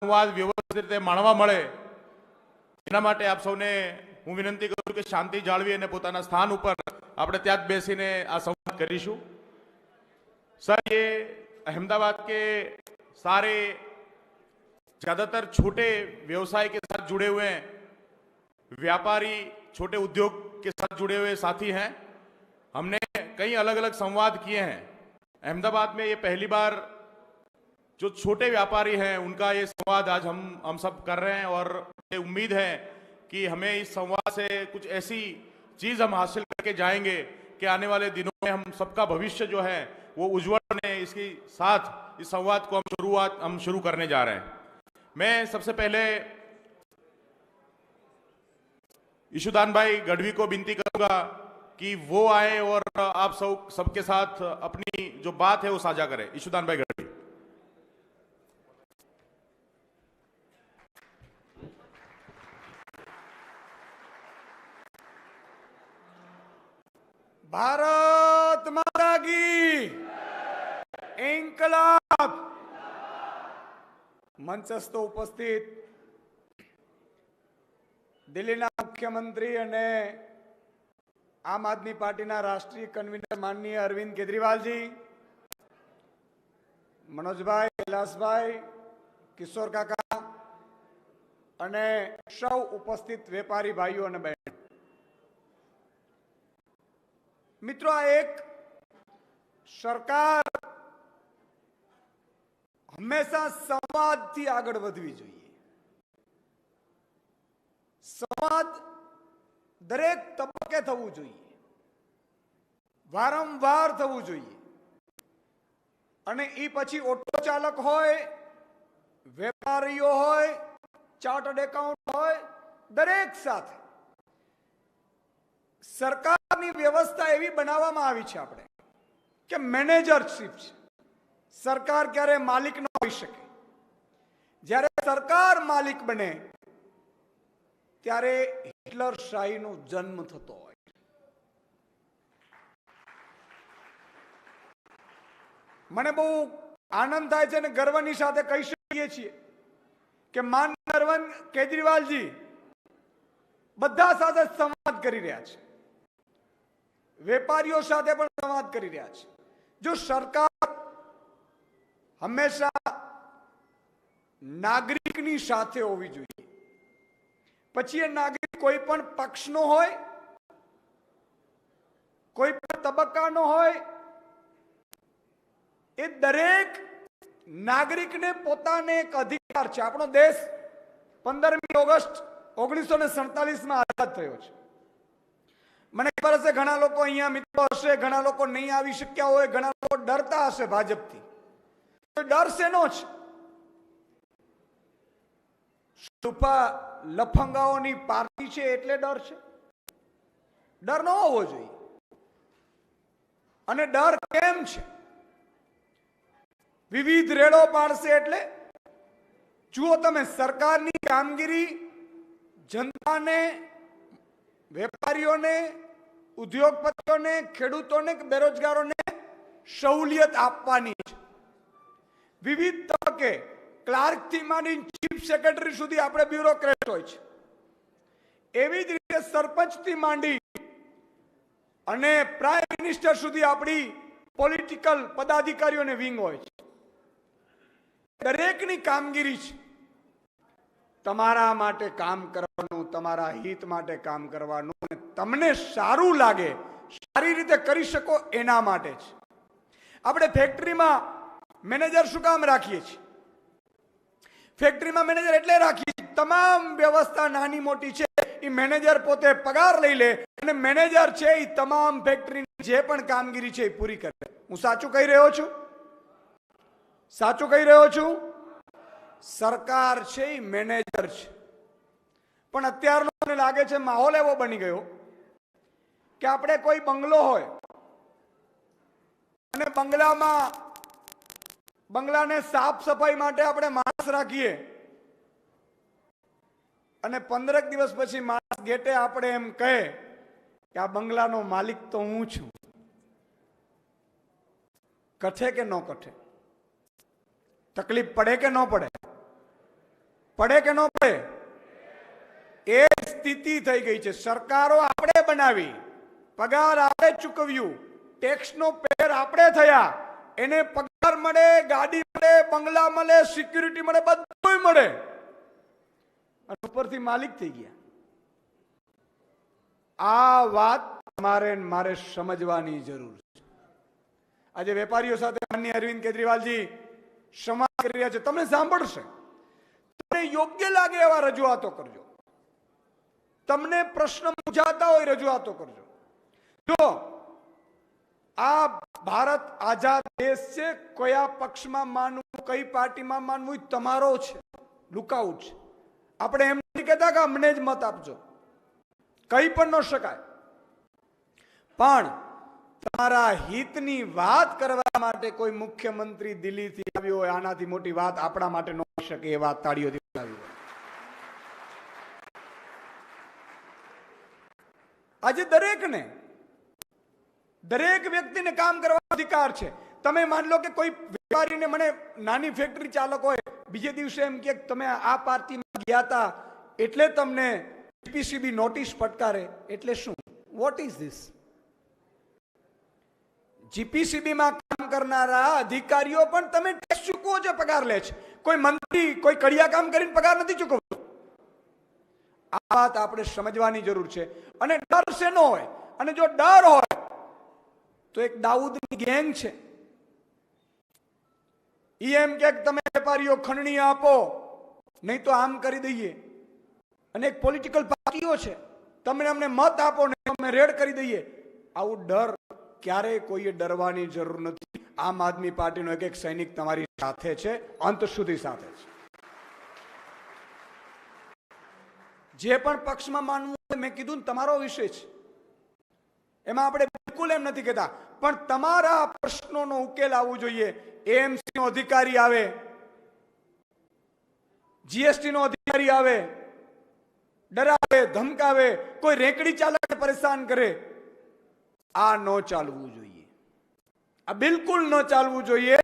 સંવાદ વ્યવસ્થિત રીતે માણવા મળે એના માટે આપ સૌને હું વિનંતી કરું કે શાંતિ જાળવી અને પોતાના સ્થાન ઉપર આપણે ત્યાં જ બેસીને આ સંવાદ કરીશું। सर, ये अहमदाबाद के सारे ज्यादातर छोटे व्यवसाय के साथ जुड़े हुए हैं, व्यापारी छोटे उद्योग के साथ जुड़े हुए साथी हैं। हमने कई अलग अलग संवाद किए हैं। अहमदाबाद में ये पहली बार जो छोटे व्यापारी हैं उनका ये संवाद आज हम सब कर रहे हैं और ये उम्मीद है कि हमें इस संवाद से कुछ ऐसी चीज हम हासिल करके जाएंगे कि आने वाले दिनों में हम सबका भविष्य जो है वो उज्जवल बने। इसके साथ इस संवाद को हम शुरू करने जा रहे हैं। मैं सबसे पहले ईशुदान भाई गढ़वी को विनती करूंगा कि वो आए और आप सबके साथ अपनी जो बात है वो साझा करें। ईशुदान भाई गढ़वी। भारत माता की इंकलाब। मंचस्थ उपस्थित दिल्लीना मुख्यमंत्री અને આમ આદમી પાર્ટીના રાષ્ટ્રીય કન્વીનર માનનીય અરવિંદ કેજરીવાલ जी, मनोजभाई, कैलाशभाई, किशोर काका અને સૌ ઉપસ્થિત વેપારી ભાઈઓ અને બહેનો, मित्रों, आ एक सरकार हमेशा संवाद थी आगळ वधवी जोईए। संवाद दरेक तबक्के थवुं जोईए, वारंवार थवुं जोईए अने ई पछी ऑटो चालक होय, वेपारीओ होय, चार्टर्ड एकाउंट होय, दरेक साथे सरकारनी व्यवस्था एवी बनाववामां आवी छे आपणे के मैनेजरशिप छे। सरकार क्यारे मालिक न होई शके। ज्यारे सरकार मालिक बने त्यारे हिटलरशाहीनो जन्म थतो होय। मने बहु आनंद थाय छे अने गर्वनी साथे कही शकीए छीए के माननीय अरविंद केजरीवाल जी बधा साथे संवाद करी रह्या छे, वेपारीओ साथे पण संवाद करी रह्या छे। जो सरकार हमेशा नागरिकनी साथे होवी जोईए, पछी ए नागरिक कोई पण पक्षनो होय, कोई पण तबक्कानो होय, ए दरेक नागरिकने पोताने एक अधिकार छे। आपणो देश 15મી ऑगस्ट 1947 में आजाद थयो छे। મને ખબર છે ઘણા લોકો અહીંયા મિત્રો હશે, ઘણા લોકો નહીં આવી શક્યા હોય, ઘણા લોકો ડરતા હશે ભાજપથી। તો ડર શેનો છે? સુપા લફંગાઓની પાર્ટી છે એટલે ડર છે? ડર ન હોવો જોઈએ। અને ડર કેમ છે? વિવિધ રેડો પાડશે એટલે જુઓ તમે, સરકારની કામગીરી જનતાને, વેપારીઓને, ઉદ્યોગપતિઓને, ખેડૂતોને, બેરોજગારોને સહુલિયત આપવાની છે। વિવિધ તબક્કે ક્લાર્ક થી માંડી ચીફ સેક્રેટરી સુધી આપણે બ્યુરોક્રેટ હોય છે। એવી જ રીતે સરપંચ થી માંડી અને પ્રાઇમ મિનિસ્ટર સુધી આપણી પોલિટિકલ પદાધિકારીઓને વિંગ હોય છે। દરેકની કામગીરી છે તમારા માટે કામ કરવાનું, તમારા હિત માટે काम કરવાનું, તમને સારું લાગે, સારી રીતે કરી શકો એના માટે છે। આપણે ફેક્ટરીમાં મેનેજર શું કામ રાખીએ છીએ? ફેક્ટરીમાં મેનેજર એટલે રાખીએ, તમામ વ્યવસ્થા નાની મોટી છે એ મેનેજર પોતે પગાર લઈ લે અને મેનેજર છે એ તમામ ફેક્ટરીની જે પણ કામગીરી છે એ પૂરી કરે। હું સાચું કહી રહ્યો છું? સાચું કહી રહ્યો છું? सरकार छे मैनेजर छे। पण अत्यारनो मने लागे छे माहौल एवो बनी गयो के आपणे कोई बंगलो होय अने बंगलामां बंगलाने साफ सफाई माटे आपणे माणस राखीए अने 15 दिवस पछी माणस गेटे आपणे एम कहे के आ बंगलानो मालिक तो हूँ छुं। कठे के न कठे? तकलीफ पड़े के न पड़े? પડે કે ન પડે? એ સ્થિતિ થઈ ગઈ છે. સરકારો આપણે બનાવી, પગાર આપણે ચૂકવ્યું, ટેક્સનો પેર આપણે થયા, એને પગાર મળે, ગાડી મળે, બંગલા મળે, સિક્યુરિટી મળે, બધું મળે, અને ઉપરથી માલિક થઈ ગયા. આ વાત તમારે મારે સમજવાની જરૂર છે. આજે વેપારીઓ સાથે માનનીય અરવિંદ કેજરીવાલજી સંવાદ કરી રહ્યા છે, તમને સાંભળશે. તમને યોગ્ય લાગે એવા રજૂઆતો કરજો, તમને પ્રશ્ન મૂંઝાતા હોય રજૂઆતો કરજો. જો આ ભારત આઝાદ દેશ છે, કયા પક્ષમાં માનવું, કઈ પાર્ટીમાં માનવું તમારો છે, લુકઆઉટ છે. આપણે એમ નથી કહેતા કે અમને જ મત આપજો, કહી પણ ન શકાય, પણ તમારા હિતની વાત કરવા માટે કોઈ મુખ્યમંત્રી દિલ્હીથી આવ્યો હોય, આનાથી મોટી વાત આપણા માટે ન હોઈ શકે. એ વાત તાળીઓથી બોલાવી હોય. આજે દરેક વ્યક્તિને કામ કરવાનો અધિકાર છે. તમે માન લો કે કોઈ વેપારીને, મને નાની ફેક્ટરી ચાલક હોય, બીજે દિવસે એમ કે તમે આ પાર્ટીમાં ગયા હતા એટલે તમને જીપીસીબી નોટિસ ફટકારે, એટલે શું? What is this? જીપીસીબી માં કામ કરનારા અધિકારીઓ પણ તમે ટેક્સ ચૂકવો છો, પગાર લે છે. કોઈ મંત્રી કોઈ કડિયા કામ કરીને પગાર નથી ચૂકવતો. આ વાત આપણે સમજવાની જરૂર છે. અને ડર શેનો હોય? અને જો ડર હોય તો એક દાઉદની ગેંગ છે, ઈ એમ કે તમે વેપારીઓ ખંડણી આપો, નહીં તો આમ કરી દઈએ. અને એક પોલિટિકલ પાર્ટીઓ છે, તમે અમને મત આપો ને અમે રેડ કરી દઈએ. આવું ડર ક્યારેય કોઈએ ડરવાની જરૂર નથી. આમ આદમી પાર્ટીનો એક સૈનિક તમારી સાથે છે, અંત સુધી સાથે છે. જે પણ પક્ષમાં માનવું મેં કીધું તમારો વિષય છે, એમાં આપણે બિલકુલ એમ નથી કહેતા, પણ તમારા પ્રશ્નોનો ઉકેલ આવવું જોઈએ. એએમસી નો અધિકારી આવે, જીએસટી નો અધિકારી આવે, ડરાવે, ધમકાવે, કોઈ રેકડી ચાલકને પરેશાન કરે, આ ન ચાલવું જોઈએ. આ બિલકુલ ન ચાલવું જોઈએ.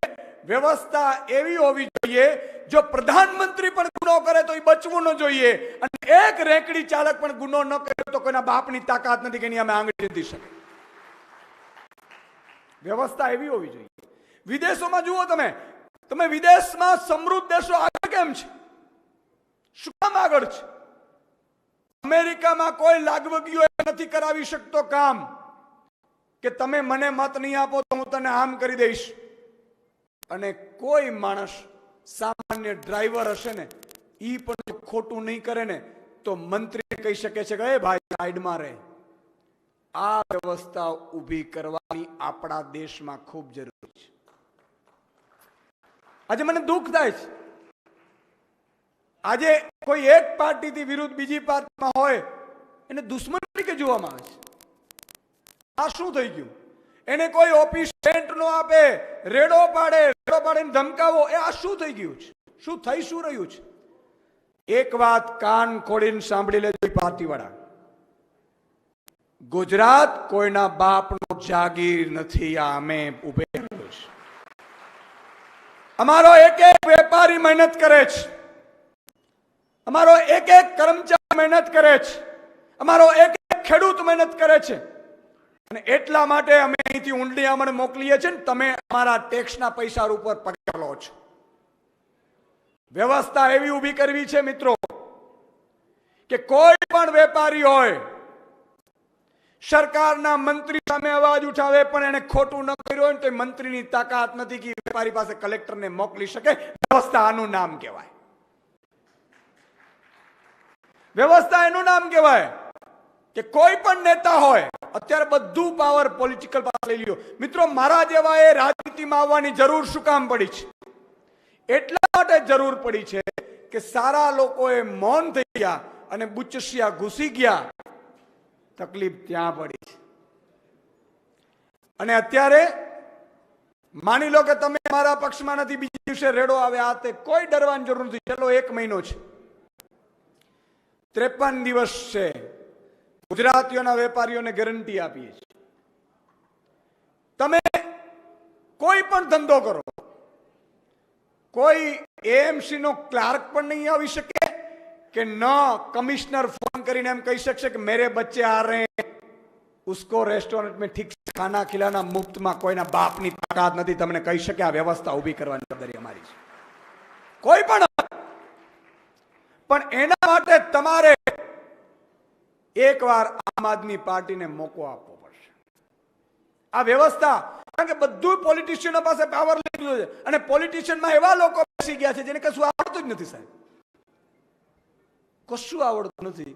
વ્યવસ્થા એવી હોવી જોઈએ, જો પ્રધાનમંત્રી પણ ગુનો કરે તો એ બચવું ન જોઈએ, અને એક રેકડી ચાલક પણ ગુનો ન કરે તો કોઈના બાપની તાકાત નથી કે એની અમે આંગળી દીધી શકે. વ્યવસ્થા એવી હોવી જોઈએ. વિદેશોમાં જુઓ, તમે વિદેશમાં સમૃદ્ધ દેશો આગળ કેમ છે? શું કામ આગળ છે? અમેરિકામાં કોઈ લાગવગીઓ નથી કરાવી શકતો કામ કે તમે મને મત નહીં આપો તો હું તને આમ કરી દઈશ. અને કોઈ માણસ સામાન્ય ડ્રાઈવર હશે ને, ઈ પણ ખોટું નહીં કરે ને તો મંત્રી કહી શકે છે કે એ ભાઈ સાઈડમાં રહે. આ વ્યવસ્થા ઊભી કરવાની આપણા દેશમાં ખૂબ જરૂરી છે. આજે મને દુઃખ થાય છે, આજે કોઈ એક પાર્ટીથી વિરુદ્ધ બીજી પાર્ટીમાં હોય એને દુશ્મન તરીકે જોવામાં આવે છે. આ શું થઈ ગયું? એને કોઈ ઓફિસ રેન્ટ નો આપે, રેડો પાડીને ધમકાવો, એ આ શું થઈ ગયું છે? શું રહ્યું છે? એક વાત કાન ખોડીને સાંભળી લેજો પાર્ટી વાળા, ગુજરાત કોઈના બાપનો જાગીર નથી. આ અમે ઉભે રહ્યો છે. અમારો એક એક વેપારી મહેનત કરે છે, અમારો એક એક કર્મચારી મહેનત કરે છે, અમારો એક એક ખેડૂત મહેનત કરે છે. અને એટલા માટે અમે અહીંથી ઊંડિયામણ મોકલીએ છીએ ને તમે અમારા ટેક્સના પૈસા ઉપર પગાર લો છો. વ્યવસ્થા એવી ઊભી કરવી છે મિત્રો કે કોઈ પણ વેપારી હોય, સરકારના મંત્રી સામે અવાજ ઉઠાવે પણ એને ખોટું ન કર્યું હોય તો મંત્રીની તાકાત નથી કે વેપારી પાસે કલેક્ટરને મોકલી શકે. વ્યવસ્થા આનું નામ કહેવાય. વ્યવસ્થા એનું નામ કહેવાય કે કોઈ પણ નેતા હોય, અત્યારે બધું પાવર પોલિટિકલ પાવર લઈ લ્યો. મિત્રો, મારા જેવા એ રાજનીતિમાં આવવાની જરૂર શું કામ પડી છે? એટલા માટે જરૂર પડી છે કે સારા લોકોએ મૌન થઈ ગયા અને બુચસિયા ઘૂસી ગયા. તકલીફ ત્યાં પડી છે. અને અત્યારે માની લો કે તમે મારા પક્ષમાં નથી, બીજા દિવસે રેડો આવે, આ તે કોઈ ડરવાની જરૂર નથી. ચલો 1 મહિનો છે, 53 દિવસ છે. ગુજરાતીઓના વેપારીઓને ગેરંટી આપીએ છીએ, તમે કોઈ પણ ધંધો કરો, કોઈ એએમસી નો ક્લાર્ક પણ નહીં આવી શકે, कि न कमिश्नर फोन કરીને એમ કહી શકશે કે मेरे बच्चे आ रहे हैं, उसको रेस्टोरेंट में ठीक से खाना खिलाना मुफ्त में कोईना बापनी ताकात નથી તમને કહી શકે આ વ્યવસ્થા ઊભી કરવાની જવાબદારી અમારી છે કોઈ પણ એના માટે તમારે એકવાર આમ આદમી પાર્ટીને મોકો આપવો પડશે આ વ્યવસ્થા કારણ કે બધું પોલિટિશિયનો પાસે પાવર લઈ લીધો છે અને પોલિટિશિયનમાં એવા લોકો બેસી ગયા છે જેને કશું આવડતું જ નથી સાહેબ કશું આવડતું નથી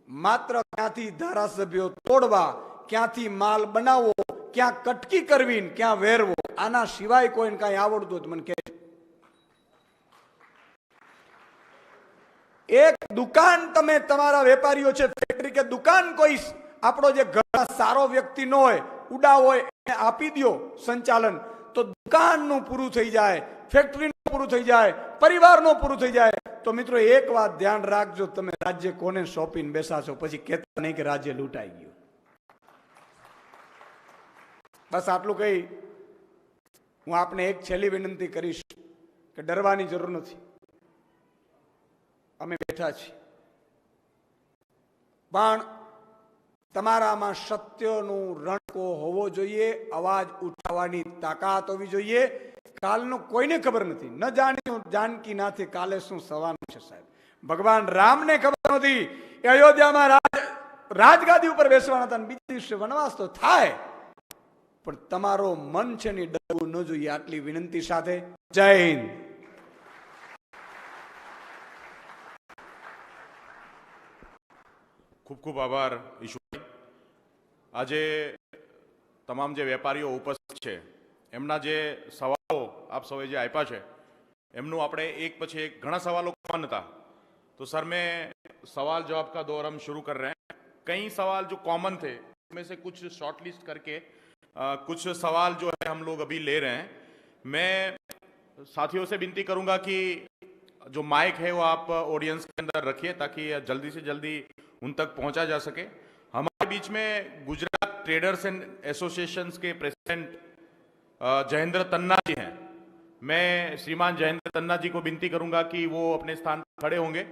માત્ર ક્યાંથી ધારાસભ્યો તોડવા ક્યાંથી માલ બનાવવો ક્યાં કટકી કરવી ક્યાં વેરવો આના સિવાય કોઈને કાંઈ આવડતું હોય તો મને કહેજો એક દુકાન તમે તમારા વેપારીઓ છે ફેક્ટરી કે દુકાન કોઈ આપણો જે ઘરના સારો વ્યક્તિ ન હોય ઉડા હોય એને આપી દો સંચાલન તો દુકાનનું પૂરું થઈ જાય ફેક્ટરીનું પૂરું થઈ જાય પરિવારનું પૂરું થઈ જાય તો મિત્રો એક વાત ધ્યાન રાખજો તમે રાજ્ય કોને સોંપીને બેસાશો પછી કહેતા નહીં કે રાજ્ય લૂંટાઈ ગયું બસ આટલું કહી હું આપને એક છેલ્લી વિનંતી કરીશ કે ડરવાની જરૂર નથી અમે બેઠા છીએ પણ તમારામાં સત્યનું રણકો હોવો જોઈએ અવાજ ઉઠાવવાની તાકાત હોવી જોઈએ કાલનું કોઈને ખબર નથી ન જાણ્યું જાનકી નાથી કાલે શું સવાનું છે સાહેબ ભગવાન રામને ખબર નથી એ અયોધ્યામાં રાજગાદી ઉપર બેસવાના હતા બીજા દિવસે વનવાસ તો થાય પણ તમારો મન છે ને ડરવું ન જોઈએ આટલી વિનંતી સાથે જય હિન્દ ખૂબ ખૂબ આભાર ઈશ્વરભાઈ આજે તમામ જે વેપારીઓ ઉપસ્થિત છે એમના જે સવાલો આપ સૌએ જે આપ્યા છે એમનું આપણે એક પછી એક ઘણા સવાલો कॉमन था तो सर मैं सवाल जवाब का दौर हम शुरू कर रहे हैं कई सवाल जो कॉमन थे उनमें से कुछ शॉर्ट लिस्ट करके कुछ सवाल जो है हम लोग अभी ले रहे हैं मैं साथियों से विनती करूंगा कि जो माइक है वो आप ऑडियंस के अंदर रखिए ताकि जल्दी से जल्दी उन तक पहुंचा जा सके हमारे बीच में गुजरात ट्रेडर्स एंड एसोसिएशंस के प्रेसिडेंट जयेंद्र तन्ना जी हैं मैं श्रीमान जयेंद्र तन्ना जी को विनती करूंगा कि वो अपने स्थान पर खड़े होंगे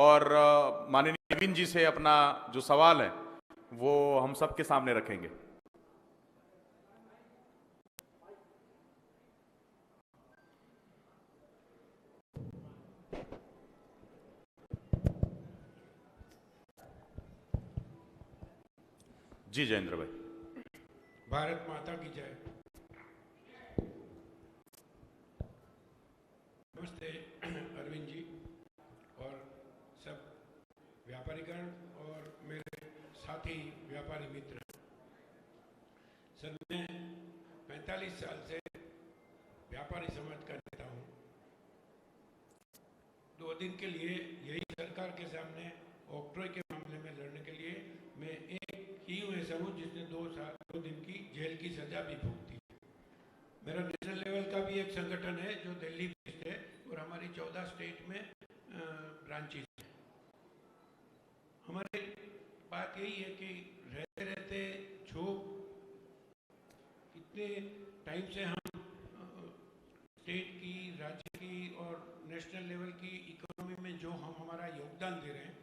और माननीय नवीन जी से अपना जो सवाल है वो हम सबके सामने रखेंगे जी जयेंद्र भाई भारत माता की जय। नमस्ते अरविंद जी और सब व्यापारीगण और मेरे साथी व्यापारी मित्र। सर मैं 45 साल से व्यापारी समाज का नेता हूँ। 2 दिन के लिए यही सरकार के सामने ऑक्ट्रॉय के मामले में लड़ने के लिए मैं एक ही हूँ ऐसा हूँ जिसने 2 दिन की जेल की सजा भी भुगती। मेरा नेशनल लेवल का भी एक संगठन है जो दिल्ली बेस्ड है और हमारी 14 स्टेट में ब्रांचेस हैं। हमारी बात यही है कि रहते रहते जो इतने टाइम से हम स्टेट की राज्य की और नेशनल लेवल की इकोनॉमी में जो हम हमारा योगदान दे रहे हैं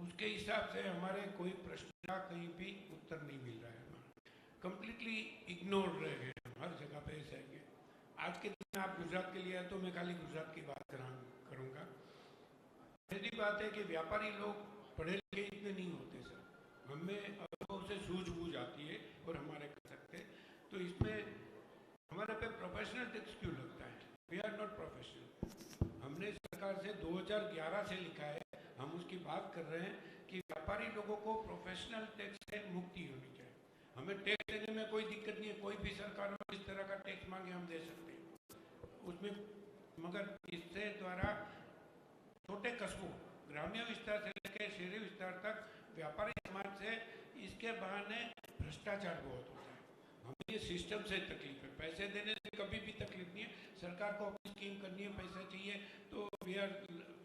उसके हिसाब से हमारे कोई प्रश्न का कहीं भी उत्तर नहीं मिल रहा है। कंप्लीटली इग्नोर रह गए हम हर जगह पे ऐसे हैं। आज के दिन आप गुजरात के लिए आए तो मैं खाली गुजरात की बात करूँगा। पहली बात है कि व्यापारी लोग पढ़े लिखे इतने नहीं होते सर, हमें अनुभव से सूझबूझ आती है और हमारे कर सकते। तो इसमें हमारे पे प्रोफेशनल टैक्स क्यों लगता है? We are not professional. हमने सरकार से 2011 से लिखा है, हम उसकी बात कर रहे हैं कि व्यापारी लोगों को प्रोफेशनल टैक्स से मुक्ति होनी चाहिए। हमें टैक्स देने में कोई दिक्कत नहीं है, कोई भी सरकार हो इस तरह का टैक्स मांगे हम दे सकते हैं उसमें, मगर इससे द्वारा छोटे कस्बों ग्रामीण विस्तार से लेकर शहरी विस्तार तक व्यापारी समाज से इसके बहाने भ्रष्टाचार बहुत होता है। हमें ये सिस्टम से तकलीफ है, पैसे देने से कभी भी तकलीफ नहीं है। सरकार को अपनी स्कीम करनी है, पैसा चाहिए तो वी आर,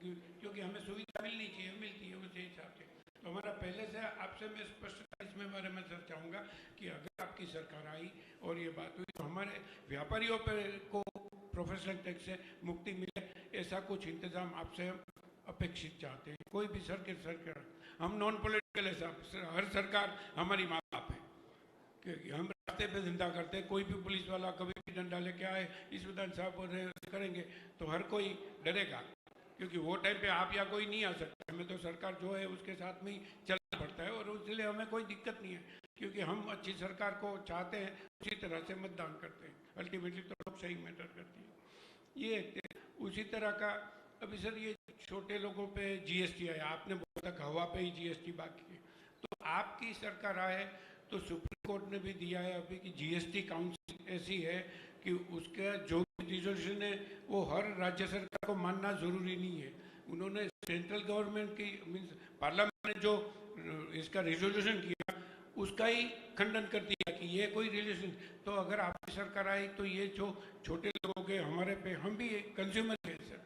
क्योंकि हमें सुविधा मिलनी चाहिए, मिलती है उसी हिसाब से। तो हमारा पहले से आपसे मैं स्पष्टता इसमें बारे में सर चाहूँगा कि अगर आपकी सरकार आई और ये बात हुई तो हमारे व्यापारियों पर को प्रोफेशनल टैक्स से मुक्ति मिले, ऐसा कुछ इंतजाम आपसे अपेक्षित चाहते हैं। कोई भी सरकार हम नॉन पॉलिटिकल है साहब, हर सरकार हमारी माँ बाप है, क्योंकि हम रास्ते पे धंधा करते हैं, कोई भी पुलिस वाला कभी भी डंडा लेके आए इस विधान साहब करेंगे तो हर कोई डरेगा, क्योंकि वो टाइम पे आप या कोई नहीं आ सकता, हमें तो सरकार जो है उसके साथ में ही चलना पड़ता है, और इसलिए हमें कोई दिक्कत नहीं है, क्योंकि हम अच्छी सरकार को चाहते हैं, उसी तरह से मतदान करते हैं, अल्टीमेटली तो लोग सही मैटर करती है। ये उसी तरह का अभी सर ये छोटे लोगों पे जीएसटी आया, आपने बोला था हवा पे ही जीएसटी बाकी है, तो आपकी सरकार आए तो सुप्रीम कोर्ट ने भी दिया है अभी कि जीएसटी काउंसिल ऐसी है कि उसका जो रिजोल्यूशन है वो हर राज्य सरकार को मानना जरूरी नहीं है। उन्होंने सेंट्रल गवर्नमेंट की मीन्स पार्लियामेंट ने जो इसका रिजोल्यूशन किया उसका ही खंडन कर दिया कि ये कोई रिलेशन, तो अगर आपकी सरकार आई तो ये जो छोटे लोगों के हमारे पे, हम भी कंज्यूमर है सर,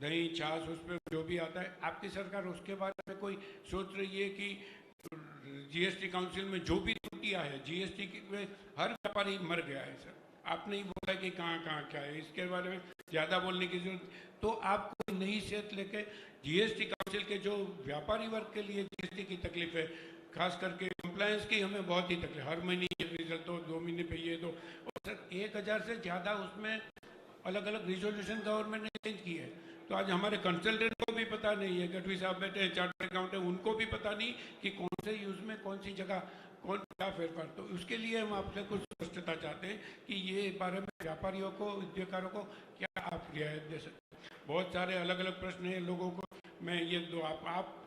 दही छाछ उस पर जो भी आता है, आपकी सरकार उसके बारे में कोई सोच रही है कि जीएसटी काउंसिल में जो भी त्रुटियां है जीएसटी में हर व्यापारी मर गया है सर, आपने ही बोला कि कहाँ कहाँ क्या है, इसके बारे में ज़्यादा बोलने की जरूरत, तो आप कोई नई सेहत लेके जीएसटी काउंसिल के जो व्यापारी वर्ग के लिए जीएसटी की तकलीफ है, खास करके कंप्लायंस की हमें बहुत ही तकलीफ, हर महीने ये रिजल्ट दो, 2 महीने पे ये दो, और सर 1000 से ज़्यादा उसमें अलग अलग रिजोल्यूशन गवर्नमेंट ने चेंज की है, तो आज हमारे कंसल्टेंट को भी पता नहीं है, गढ़वी साहब बैठे हैं चार्टर्ड अकाउंटेंट, उनको भी पता नहीं कि कौन से यूज में कौन सी जगह कौन क्या फेरफार, तो उसके लिए हम आपसे कुछ स्पष्टता चाहते हैं कि ये बारे में व्यापारियों को, उद्योगकारों को क्या आप रियायत दे सकते हैं। बहुत सारे अलग अलग प्रश्न हैं लोगों को, मैं ये दो आप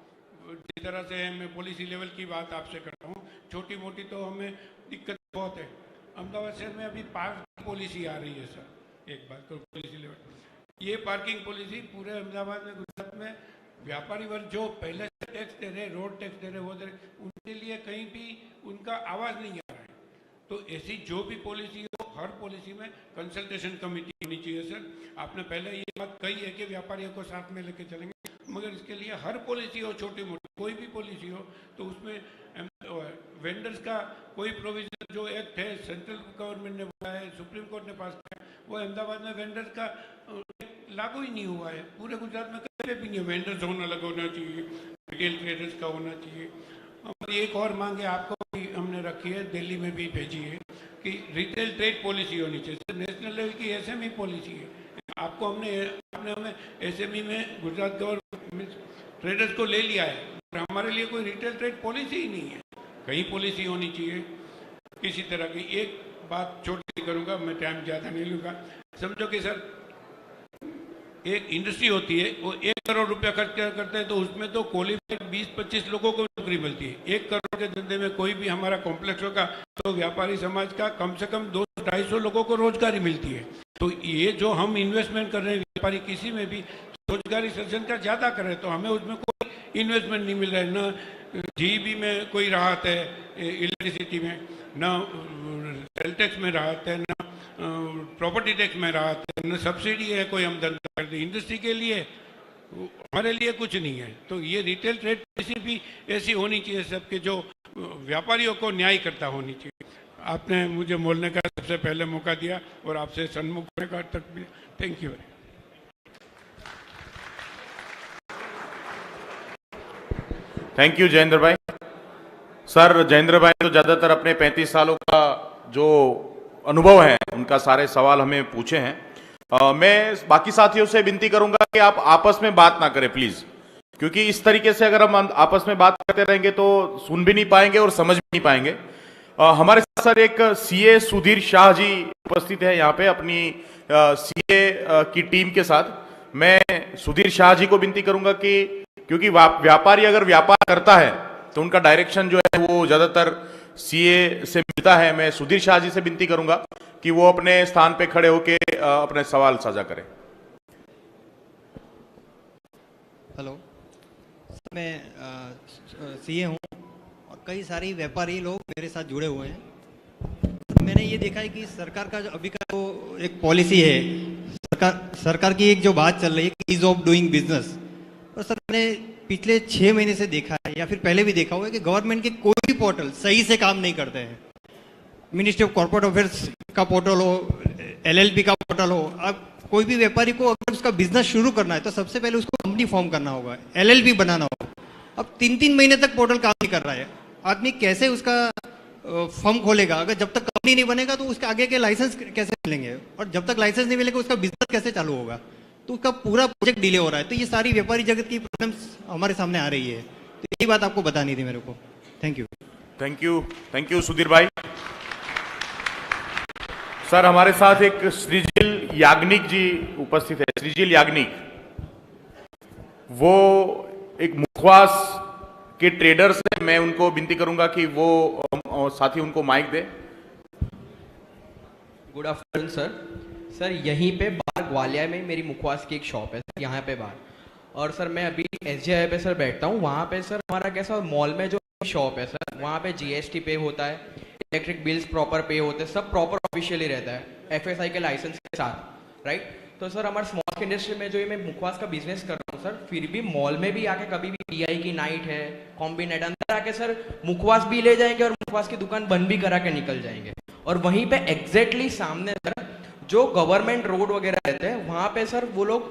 जिस तरह से मैं पॉलिसी लेवल की बात आपसे करता हूँ, छोटी मोटी तो हमें दिक्कत बहुत है। अहमदाबाद शहर में अभी पार्किंग पॉलिसी आ रही है सर, एक बात तो पॉलिसी लेवल, ये पार्किंग पॉलिसी पूरे अहमदाबाद में, गुजरात में व्यापारी वर्ग जो पहले से टैक्स दे रहे, रोड टैक्स दे रहे, वो दे रहे, उनके लिए कहीं भी उनका आवाज़ नहीं आ रहा है, तो ऐसी जो भी पॉलिसी हो हर पॉलिसी में कंसल्टेशन कमेटी होनी चाहिए सर। आपने पहले ये बात कही है कि व्यापारियों को साथ में लेके चलेंगे, मगर इसके लिए हर पॉलिसी हो, छोटी मोटी कोई भी पॉलिसी हो, तो उसमें वेंडर्स का कोई प्रोविजन, जो एक्ट है सेंट्रल गवर्नमेंट ने बोला है, सुप्रीम कोर्ट ने पास किया, वो अहमदाबाद में वेंडर्स का लागू ही नहीं हुआ है, पूरे गुजरात में कहीं भी नहीं है, वेंडर जोन अलग होना चाहिए, रिटेल ट्रेडर्स का होना चाहिए। हमारी एक और मांग है, आपको भी हमने रखी है, दिल्ली में भी भेजी है कि रिटेल ट्रेड पॉलिसी होनी चाहिए, नेशनल लेवल की एसएमई पॉलिसी है, आपको आपने हमें एसएमई में गुजरात गवर्नमेंट ट्रेडर्स को ले लिया है, पर हमारे लिए कोई रिटेल ट्रेड पॉलिसी ही नहीं है, कहीं पॉलिसी होनी चाहिए किसी तरह की। एक बात छोटी करूंगा, मैं टाइम ज़्यादा नहीं लूँगा, समझो कि सर एक इंडस्ट्री होती है, वो 1 करोड़ रुपया खर्च करते हैं, तो उसमें तो क्वालिफाइड 20-25 लोगों को नौकरी मिलती है। 1 करोड़ के धंधे में कोई भी हमारा कॉम्प्लेक्स होगा तो व्यापारी समाज का कम से कम 200-250 लोगों को रोजगारी मिलती है। तो ये जो हम इन्वेस्टमेंट कर रहे हैं व्यापारी किसी में भी रोजगारी सृजन का ज़्यादा करें, तो हमें उसमें कोई इन्वेस्टमेंट नहीं मिल रहा है, न जीबी में कोई राहत है, इलेक्ट्रिसिटी में न सेल टैक्स में राहत है, न प्रॉपर्टी टैक्स में राहत है, न सब्सिडी है, कोई हम धंधा करते इंडस्ट्री के लिए, हमारे लिए कुछ नहीं है। तो ये रिटेल ट्रेड पॉलिसी भी ऐसी होनी चाहिए सबके, जो व्यापारियों को न्याय करता होनी चाहिए। आपने मुझे बोलने का सबसे पहले मौका दिया और आपसे सन्मुख होने का तक भी, thank you. Thank you Jayendra भाई। सर जयेंद्र भाई तो ज़्यादातर अपने 35 सालों का जो अनुभव है उनका सारे सवाल हमें पूछे हैं। मैं बाकी साथियों से विनती करूंगा कि आप आपस में बात ना करें प्लीज, क्योंकि इस तरीके से अगर हम आपस में बात करते रहेंगे तो सुन भी नहीं पाएंगे और समझ भी नहीं पाएंगे। हमारे साथ सर एक सीए सुधीर शाह जी उपस्थित है यहाँ पे अपनी सीए की टीम के साथ। मैं सुधीर शाह जी को विनती करूंगा कि क्योंकि व्यापारी अगर व्यापार करता है तो उनका डायरेक्शन जो है वो ज्यादातर सीए से मिलता है। मैं सुधीर शाह जी से विनती करूंगा कि वो अपने स्थान पे खड़े होके अपने सवाल साझा करें। हेलो, मैं सीए हूँ और कई सारे व्यापारी लोग मेरे साथ जुड़े हुए हैं। मैंने ये देखा है कि सरकार का जो अभी का जो एक पॉलिसी है, सरकार की एक जो बात चल रही है ईज ऑफ डूइंग बिजनेस, और सर मैंने पिछले 6 महीने से देखा है या फिर पहले भी देखा हुआ है कि गवर्नमेंट के कोई भी पोर्टल सही से काम नहीं करते हैं। मिनिस्ट्री ऑफ कॉर्पोरेट अफेयर्स का पोर्टल हो, एलएलपी का पोर्टल हो, अब कोई भी व्यापारी को अगर उसका बिजनेस शुरू करना है तो सबसे पहले उसको कंपनी फॉर्म करना होगा, LLP बनाना होगा। अब 3-3 महीने तक पोर्टल काम नहीं कर रहा है, आदमी कैसे उसका फर्म खोलेगा? अगर जब तक कंपनी नहीं बनेगा तो उसके आगे के लाइसेंस कैसे मिलेंगे, और जब तक लाइसेंस नहीं मिलेगा उसका बिजनेस कैसे चालू होगा? तो उसका पूरा प्रोजेक्ट डिले हो रहा है। तो ये सारी व्यापारी जगत की प्रॉब्लम्स हमारे सामने आ रही है, तो यही बात आपको बतानी थी मेरे को। Thank you. Thank you Sudhir भाई। सर हमारे साथ एक सृजिल याग्निक जी उपस्थित है। सृजिल याग्निक, वो एक मुखवास के ट्रेडर्स हैं। मैं उनको विनती करूंगा कि वो साथी उनको माइक दे। Good afternoon sir. सर यहीं पे बाहर ग्वालियर में मेरी मुखवास की एक शॉप है सर, यहाँ पे बाहर। और सर मैं अभी SJI पे सर बैठता हूँ। वहाँ पे सर हमारा कैसा मॉल में जो शॉप है सर, वहाँ पे GST पे होता है, इलेक्ट्रिक बिल्स प्रॉपर पे होते हैं, सब प्रॉपर ऑफिशियली रहता है FSI के लाइसेंस के साथ, राइट। तो सर हमारे स्मॉल इंडस्ट्री में जो ये मैं मुखवास का बिजनेस कर रहा हूँ सर, फिर भी मॉल में भी आके कभी भी PI की नाइट है, कॉम्बिनेट, अंदर आके सर मुखवास भी ले जाएंगे और मुखवास की दुकान बंद भी करा के निकल जाएंगे। और वहीं पे एग्जैक्टली सामने सर जो गवर्नमेंट रोड वगैरह रहते हैं, वहाँ पे सर वो लोग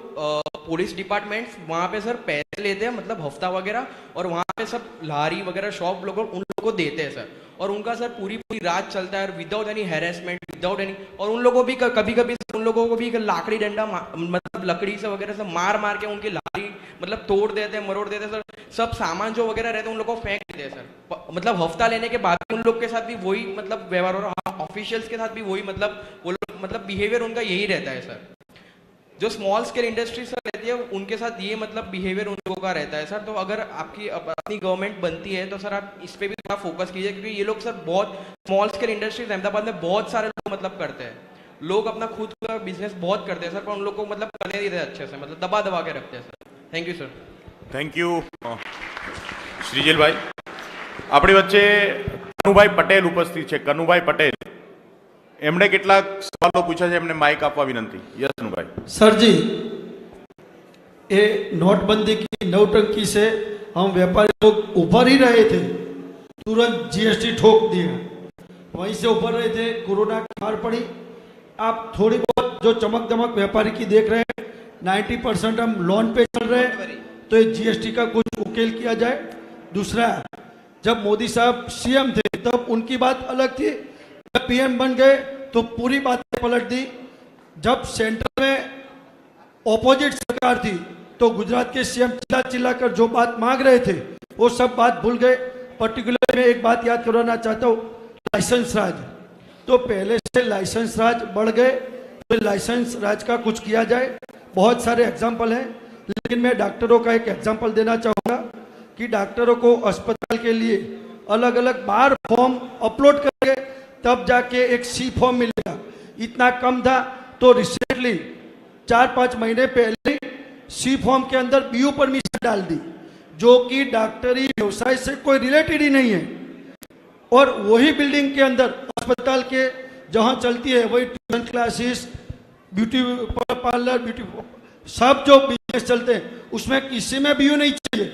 पुलिस डिपार्टमेंट वहाँ पे सर पैसे लेते हैं, मतलब हफ्ता वगैरह, और वहाँ पे सब लारी वगैरह शॉप लोग उन लोगों को देते हैं सर। और उनका सर पूरी रात चलता है without any harassment, without any. और उन लोगों को भी कभी कभी उन लोगों को भी लाकड़ी डंडा मतलब लकड़ी से वगैरह से मार मार के उनकी लारी मतलब तोड़ देते हैं, मरोड़ देते हैं सर। सब सामान जो वगैरह रहते हैं उन लोगों को फेंक देते हैं सर। मतलब हफ्ता लेने के बाद भी उन लोग के साथ भी वही मतलब व्यवहार हो रहा, ऑफिशियल्स के साथ भी वही मतलब वो लोग मतलब बिहेवियर उनका यही रहता है सर। जो स्मॉल स्केल इंडस्ट्री सर रहती है उनके साथ ये मतलब बिहेवियर उन लोगों का रहता है सर। तो अगर आपकी अपनी गवर्नमेंट बनती है तो सर आप इस पे भी थोड़ा फोकस कीजिए, क्योंकि ये लोग सर बहुत स्मॉल स्केल इंडस्ट्रीज अहमदाबाद में बहुत सारे लोग मतलब करते हैं। लोग अपना खुद का बिजनेस बहुत करते हैं सर, पर उन लोग को मतलब करने नहीं देते अच्छे से, मतलब दबा दबा के रखते हैं sir. Thank you sir. Thank you Shrijel bhai. આપણી વચ્ચે કનુભાઈ પટેલ ઉપસ્થિત છે। કનુભાઈ પટેલ, એમણે કેટલાક સવાલો પૂછ્યા છે, એમને માઇક આપવા વિનંતી। યસ કનુભાઈ। सर जी, ये नोटबंदी की नौटंकी से हम व्यापारी लोग उभर ही रहे थे, तुरंत GST ठोक दिया, वहीं से उभर रहे थे, कोरोना की मार पड़ी। आप थोड़ी बहुत जो चमक दमक व्यापारी की देख रहे हैं, 90% हम लोन पे चल रहे हैं, तो ये GST का कुछ उकेल किया जाए। दूसरा, जब मोदी साहब CM थे तब उनकी बात अलग थी, जब PM बन गए तो पूरी बातें पलट दी। जब सेंटर में ऑपोजिट सरकार थी तो गुजरात के CM चिल्ला चिल्ला कर जो बात मांग रहे थे वो सब बात भूल गए। पर्टिकुलर मैं एक बात याद करवाना चाहता हूँ, लाइसेंस राज। तो पहले से लाइसेंस राज बढ़ गए, तो लाइसेंस राज का कुछ किया जाए। बहुत सारे एग्जाम्पल हैं, लेकिन मैं डॉक्टरों का एक एग्जाम्पल देना चाहूँगा कि डॉक्टरों को अस्पताल के लिए अलग अलग बार फॉर्म अपलोड करके तब जाके एक C फॉर्म मिलेगा, इतना कम था। तो रिसेंटली 4-5 महीने पहले C फॉर्म के अंदर BU परमिशन डाल दी, जो कि डॉक्टरी व्यवसाय से कोई रिलेटेड ही नहीं है। और वही बिल्डिंग के अंदर अस्पताल के जहाँ चलती है वही tuition classes, beauty parlour, beauty सब जो बिजनेस चलते हैं उसमें किसी में BU नहीं चाहिए।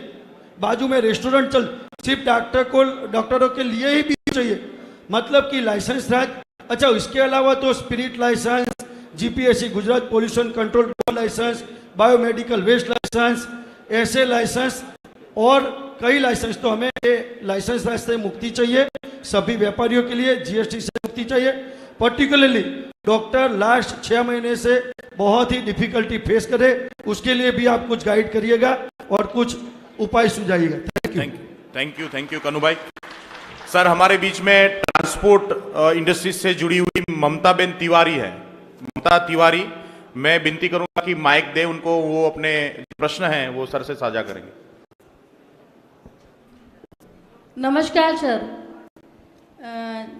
बाजू में रेस्टोरेंट चल, सिर्फ डॉक्टरों के लिए ही BU चाहिए, मतलब कि लाइसेंस राज। अच्छा, इसके अलावा तो spirit licence, GPSC Gujarat pollution control board licence, biomedical waste licence, ऐसे लाइसेंस और कई लाइसेंस। तो हमें ये लाइसेंस राज से मुक्ति चाहिए, सभी व्यापारियों के लिए GST से मुक्ति चाहिए। पर्टिकुलरली डॉक्टर लास्ट 6 महीने से बहुत ही डिफिकल्टी फेस करे, उसके लिए भी आप कुछ गाइड करिएगा और कुछ उपाय सुझाइएगा। थैंक यू कनु भाई। सर हमारे बीच में ट्रांसपोर्ट इंडस्ट्री से जुड़ी हुई ममता बेन तिवारी है। ममता तिवारी, मैं विनती करूंगा कि माइक दे उनको, वो अपने प्रश्न हैं वो सर से साझा करेंगे। नमस्कार सर।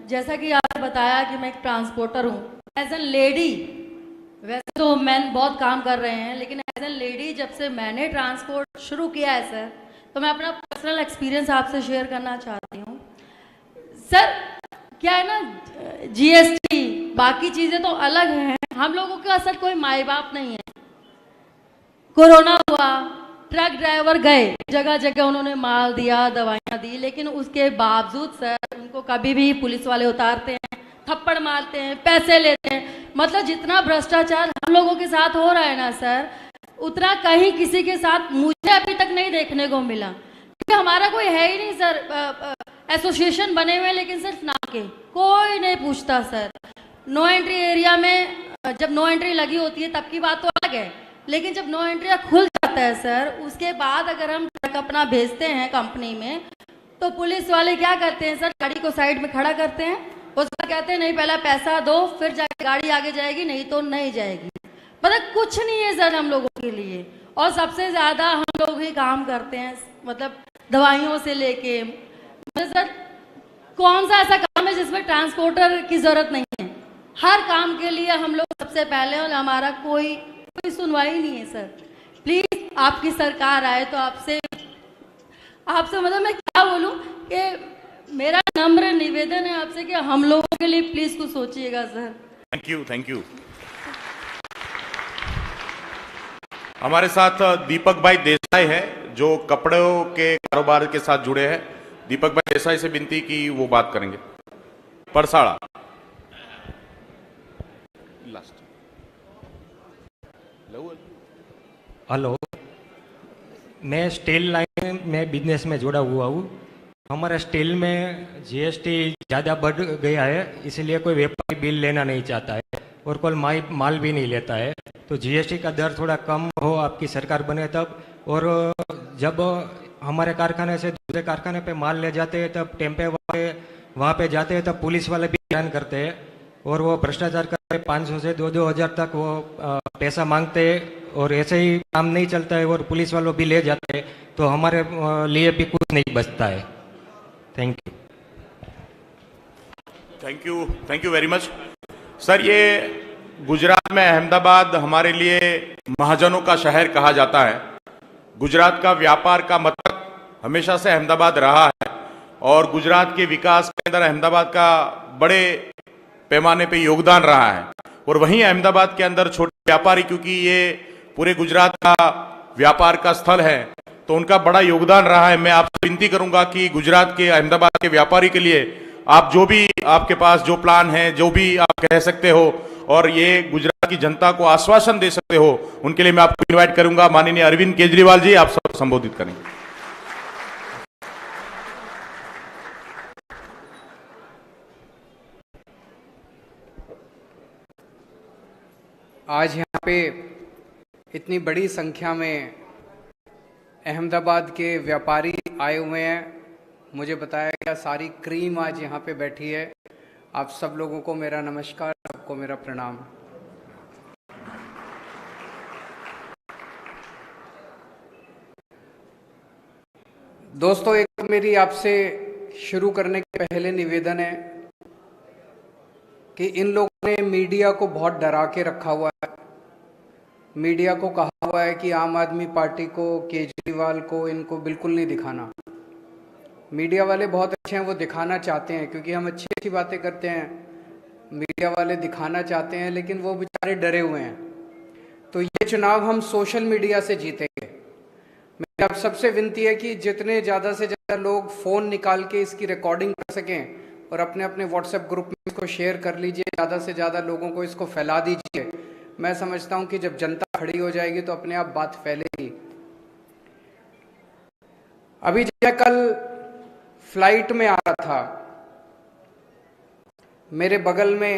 जैसा कि आपने बताया कि मैं एक ट्रांसपोर्टर हूँ, एज एन लेडी, वैसे तो मैन बहुत काम कर रहे हैं, लेकिन एज एन लेडी जब से मैंने ट्रांसपोर्ट शुरू किया है सर, तो मैं अपना पर्सनल एक्सपीरियंस आपसे शेयर करना चाहती हूँ। सर क्या है ना, GST बाकी चीज़ें तो अलग हैं, हम लोगों का असर कोई माई बाप नहीं है। कोरोना हुआ, ट्रक ड्राइवर गए, जगह जगह उन्होंने माल दिया, दवाइयाँ दी, लेकिन उसके बावजूद सर उनको कभी भी पुलिस वाले उतारते हैं, थप्पड़ मारते हैं, पैसे लेते हैं। मतलब जितना भ्रष्टाचार हम लोगों के साथ हो रहा है ना सर, उतना कहीं किसी के साथ मुझे अभी तक नहीं देखने को मिला। क्योंकि हमारा कोई है ही नहीं सर, एसोसिएशन बने हुए, लेकिन सिर्फ नाम के, कोई नहीं पूछता सर। नो एंट्री एरिया में जब नो एंट्री लगी होती है तब की बात तो अलग है, लेकिन जब नो एंट्री खुल जाता है सर, उसके बाद अगर हम ट्रक अपना भेजते हैं कंपनी में, तो पुलिस वाले क्या करते हैं सर, गाड़ी को साइड में खड़ा करते हैं, उसका कहते हैं नहीं पहला पैसा दो फिर जाके गाड़ी आगे जाएगी, नहीं तो नहीं जाएगी। मतलब कुछ नहीं है सर हम लोगों के लिए। और सबसे ज़्यादा हम लोग ही काम करते हैं, मतलब दवाइयों से लेके, मतलब सर कौन सा ऐसा काम है जिसमें ट्रांसपोर्टर की ज़रूरत नहीं है? हर काम के लिए हम लोग सबसे पहले, और हमारा कोई सुनवाई नहीं है सर। प्लीज़ आपकी सरकार आए तो आपसे मतलब मैं क्या बोलूँ कि मेरा नम्र निवेदन है आपसे कि हम लोगों के लिए प्लीज़ कुछ सोचिएगा सर। Thank you. हमारे साथ दीपक भाई देसाई है जो कपड़ों के कारोबार के साथ जुड़े हैं। दीपक भाई देसाई से विनती की वो बात करेंगे। परसाड़ा हेलो, मैं स्टील लाइन में बिजनेस में जुड़ा हुआ हूँ। हमारा स्टील में जीएसटी ज़्यादा बढ़ गया है, इसलिए कोई व्यापारी बिल लेना नहीं चाहता है और कोई माल भी नहीं लेता है। तो जीएसटी का दर थोड़ा कम हो, आपकी सरकार बने तब। और जब हमारे कारखाने से दूसरे कारखाने पे माल ले जाते हैं तब टेम्पे वाले वहाँ पे जाते हैं तब पुलिस वाले भी ध्यान करते हैं और वो भ्रष्टाचार करते हैं। 500 से 2-2 हज़ार तक वो पैसा मांगते हैं और ऐसे ही काम नहीं चलता है और पुलिस वालों भी ले जाते हैं, तो हमारे लिए भी कुछ नहीं बचता है। Thank you very much sir. ये गुजरात में अहमदाबाद हमारे लिए महाजनों का शहर कहा जाता है। गुजरात का व्यापार का मतलब हमेशा से अहमदाबाद रहा है और गुजरात के विकास के अंदर अहमदाबाद का बड़े पैमाने पे योगदान रहा है। और वहीं अहमदाबाद के अंदर छोटे व्यापारी, क्योंकि ये पूरे गुजरात का व्यापार का स्थल है, तो उनका बड़ा योगदान रहा है। मैं आपसे विनती करूंगा कि गुजरात के, अहमदाबाद के व्यापारी के लिए आप जो भी आपके पास जो प्लान है, जो भी आप कह सकते हो और ये गुजरात की जनता को आश्वासन दे सकते हो, उनके लिए मैं आपको इनवाइट करूंगा। माननीय अरविंद केजरीवाल जी, आप सब संबोधित करेंगे। आज यहाँ पे इतनी बड़ी संख्या में अहमदाबाद के व्यापारी आए हुए हैं। मुझे बताया गया सारी क्रीम आज यहाँ पे बैठी है। आप सब लोगों को मेरा नमस्कार, सबको मेरा प्रणाम। दोस्तों, एक मेरी आपसे शुरू करने के पहले निवेदन है कि इन लोगों ने मीडिया को बहुत डरा के रखा हुआ है। मीडिया को कहा हुआ है कि आम आदमी पार्टी को, केजरीवाल को, इनको बिल्कुल नहीं दिखाना। मीडिया वाले बहुत अच्छे हैं, वो दिखाना चाहते हैं क्योंकि हम अच्छी अच्छी बातें करते हैं। मीडिया वाले दिखाना चाहते हैं लेकिन वो बेचारे डरे हुए हैं। तो ये चुनाव हम सोशल मीडिया से जीतेंगे। मेरी आप सबसे विनती है कि जितने ज़्यादा से ज़्यादा लोग फ़ोन निकाल के इसकी रिकॉर्डिंग कर सकें और अपने अपने व्हाट्सएप ग्रुप में इसको शेयर कर लीजिए। ज़्यादा से ज़्यादा लोगों को इसको फैला दीजिए। मैं समझता हूँ कि जब जनता खड़ी हो जाएगी तो अपने आप बात फैलेगी। अभी मैं कल फ्लाइट में आ रहा था, मेरे बगल में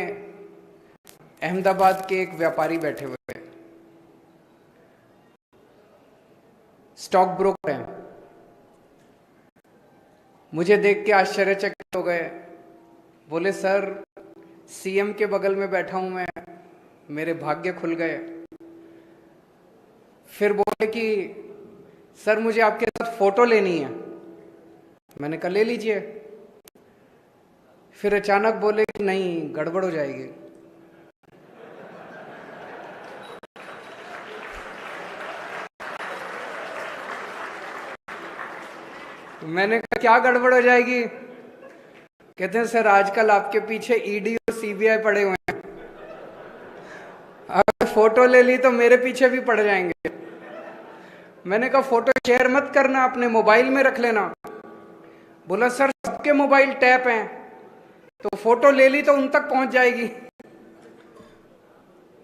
अहमदाबाद के एक व्यापारी बैठे हुए थे, स्टॉक ब्रोकर हैं। मुझे देख के आश्चर्यचकित हो गए। बोले, सर सीएम के बगल में बैठा हूं मैं, मेरे भाग्य खुल गए। फिर बोले कि सर मुझे आपके साथ फोटो लेनी है। मैंने कहा ले लीजिए। फिर अचानक बोले कि नहीं, गड़बड़ हो जाएगी। मैंने कहा क्या गड़बड़ हो जाएगी? कहते हैं सर आजकल आपके पीछे ईडी और सीबीआई पड़े हुए हैं, अगर फोटो ले ली तो मेरे पीछे भी पड़ जाएंगे। मैंने कहा फोटो शेयर मत करना, अपने मोबाइल में रख लेना। बोला सर सबके मोबाइल टैप हैं, तो फोटो ले ली तो उन तक पहुंच जाएगी।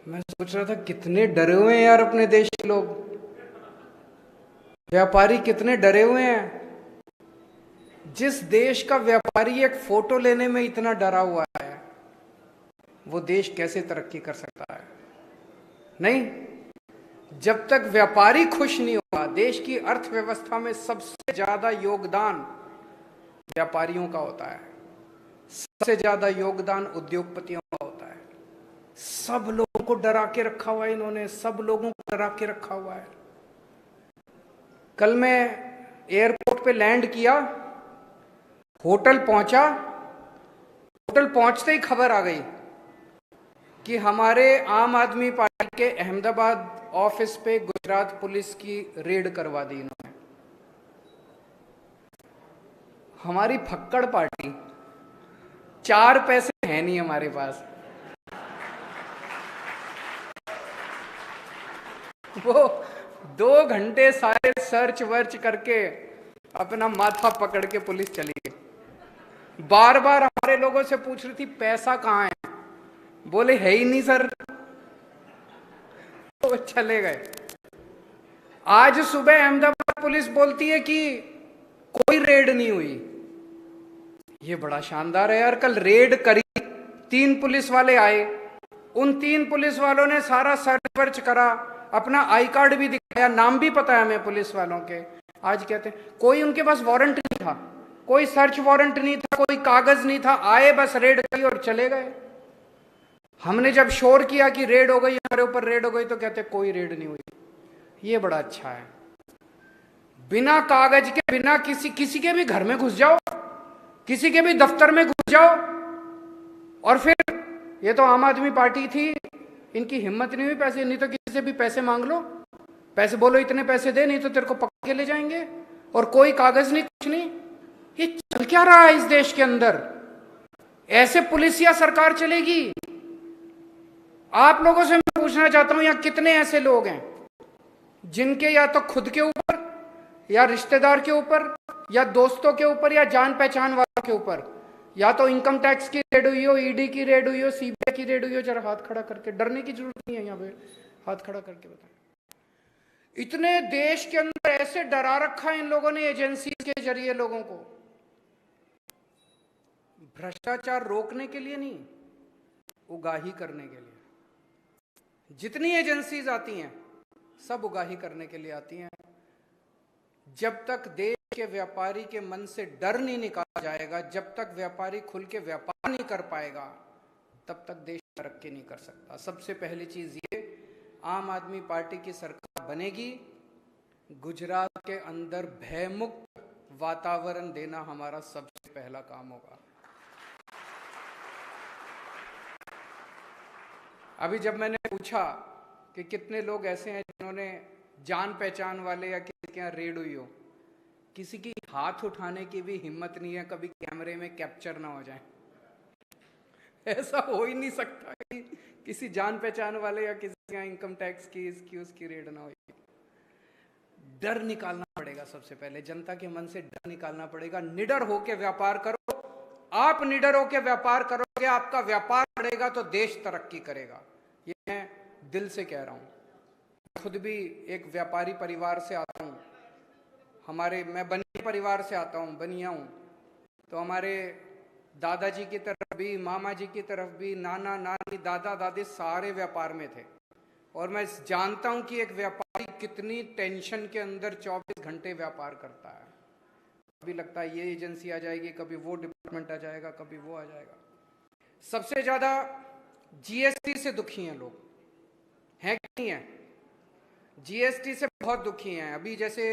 मैं सोच रहा था कितने डरे हुए हैं यार अपने देश के लोग, व्यापारी कितने डरे हुए हैं। जिस देश का व्यापारी एक फोटो लेने में इतना डरा हुआ है, वो देश कैसे तरक्की कर सकता है? नहीं, जब तक व्यापारी खुश नहीं होगा। देश की अर्थव्यवस्था में सबसे ज्यादा योगदान व्यापारियों का होता है, सबसे ज्यादा योगदान उद्योगपतियों का होता है। सब लोगों को डरा के रखा हुआ है इन्होंने, सब लोगों को डरा के रखा हुआ है। कल मैं एयरपोर्ट पे लैंड किया, होटल पहुंचा, होटल पहुंचते ही खबर आ गई कि हमारे आम आदमी पार्टी के अहमदाबाद ऑफिस पे गुजरात पुलिस की रेड करवा दी इन्होंने। हमारी फक्कड़ पार्टी, 4 पैसे हैं नहीं हमारे पास, वो 2 घंटे सारे सर्च वर्च करके अपना माथा पकड़ के पुलिस चली गई। बार बार हमारे लोगों से पूछ रही थी पैसा कहां है, बोले है ही नहीं सर, तो चले गए। आज सुबह अहमदाबाद पुलिस बोलती है कि कोई रेड नहीं हुई। ये बड़ा शानदार है यार। कल रेड करी, 3 पुलिस वाले आए, उन 3 पुलिस वालों ने सारा सर्च वर्च करा, अपना आई कार्ड भी दिखाया, नाम भी पता है हमें पुलिस वालों के। आज कहते हैं कोई उनके पास वारंट नहीं था, कोई सर्च वारंट नहीं था, कोई कागज नहीं था, आए बस रेड करी और चले गए। हमने जब शोर किया कि रेड हो गई, हमारे ऊपर रेड हो गई, तो कहते कोई रेड नहीं हुई। ये बड़ा अच्छा है। बिना कागज के, बिना किसी के भी घर में घुस जाओ, किसी के भी दफ्तर में घुस जाओ, और फिर ये तो आम आदमी पार्टी थी, इनकी हिम्मत नहीं हुई पैसे, नहीं तो किसी से भी पैसे मांग लो, पैसे बोलो इतने पैसे दे, नहीं तो तेरे को पकड़ के ले जाएंगे, और कोई कागज नहीं, कुछ नहीं। ये चल क्या रहा है इस देश के अंदर? ऐसे पुलिस या सरकार चलेगी? आप लोगों से मैं पूछना चाहता हूं, यहां कितने ऐसे लोग हैं जिनके या तो खुद के ऊपर, या रिश्तेदार के ऊपर, या दोस्तों के ऊपर, या जान पहचान वालों के ऊपर, या तो इनकम टैक्स की रेड हुई हो, ईडी की रेड हुई हो, सीबीआई की रेड हुई हो? जरा हाथ खड़ा करके, डरने की जरूरत नहीं है, यहाँ पे हाथ खड़ा करके बताएं। इतने देश के अंदर ऐसे डरा रखा है इन लोगों ने एजेंसी के जरिए लोगों को, भ्रष्टाचार रोकने के लिए नहीं, उगाही करने के लिए। जितनी एजेंसीज आती हैं सब उगाही करने के लिए आती हैं। जब तक देश के व्यापारी के मन से डर नहीं निकाला जाएगा, जब तक व्यापारी खुल के व्यापार नहीं कर पाएगा, तब तक देश तरक्की नहीं कर सकता। सबसे पहली चीज ये, आम आदमी पार्टी की सरकार बनेगी, गुजरात के अंदर भयमुक्त वातावरण देना हमारा सबसे पहला काम होगा। अभी जब मैंने पूछा कि कितने लोग ऐसे हैं जिन्होंने जान पहचान वाले या किसी के यहाँ रेड हुई हो, किसी की हाथ उठाने की भी हिम्मत नहीं है, कभी कैमरे में कैप्चर ना हो जाए। ऐसा हो ही नहीं सकता कि किसी जान पहचान वाले या किसी के यहाँ इनकम टैक्स की, इसकी उसकी रेड ना हो। डर निकालना पड़ेगा सबसे पहले, जनता के मन से डर निकालना पड़ेगा। निडर होकर व्यापार करो, आप निडर होकर व्यापार करोगे, आपका व्यापार बढ़ेगा तो देश तरक्की करेगा। ये मैं दिल से कह रहा हूं। खुद भी एक व्यापारी परिवार से आता हूं, मैं बनिया परिवार से आता हूं, बनिया हूं। तो हमारे दादाजी की तरफ भी, मामा जी की तरफ भी, नाना नानी, दादा दादी सारे व्यापार में थे, और मैं जानता हूं कि एक व्यापारी कितनी टेंशन के अंदर 24 घंटे व्यापार करता है। कभी लगता है ये एजेंसी आ जाएगी, कभी वो डिपार्टमेंट आ जाएगा, कभी वो आ जाएगा। सबसे ज्यादा जीएसटी से दुखी हैं लोग, हैं कि नहीं है? जीएसटी से बहुत दुखी हैं। अभी जैसे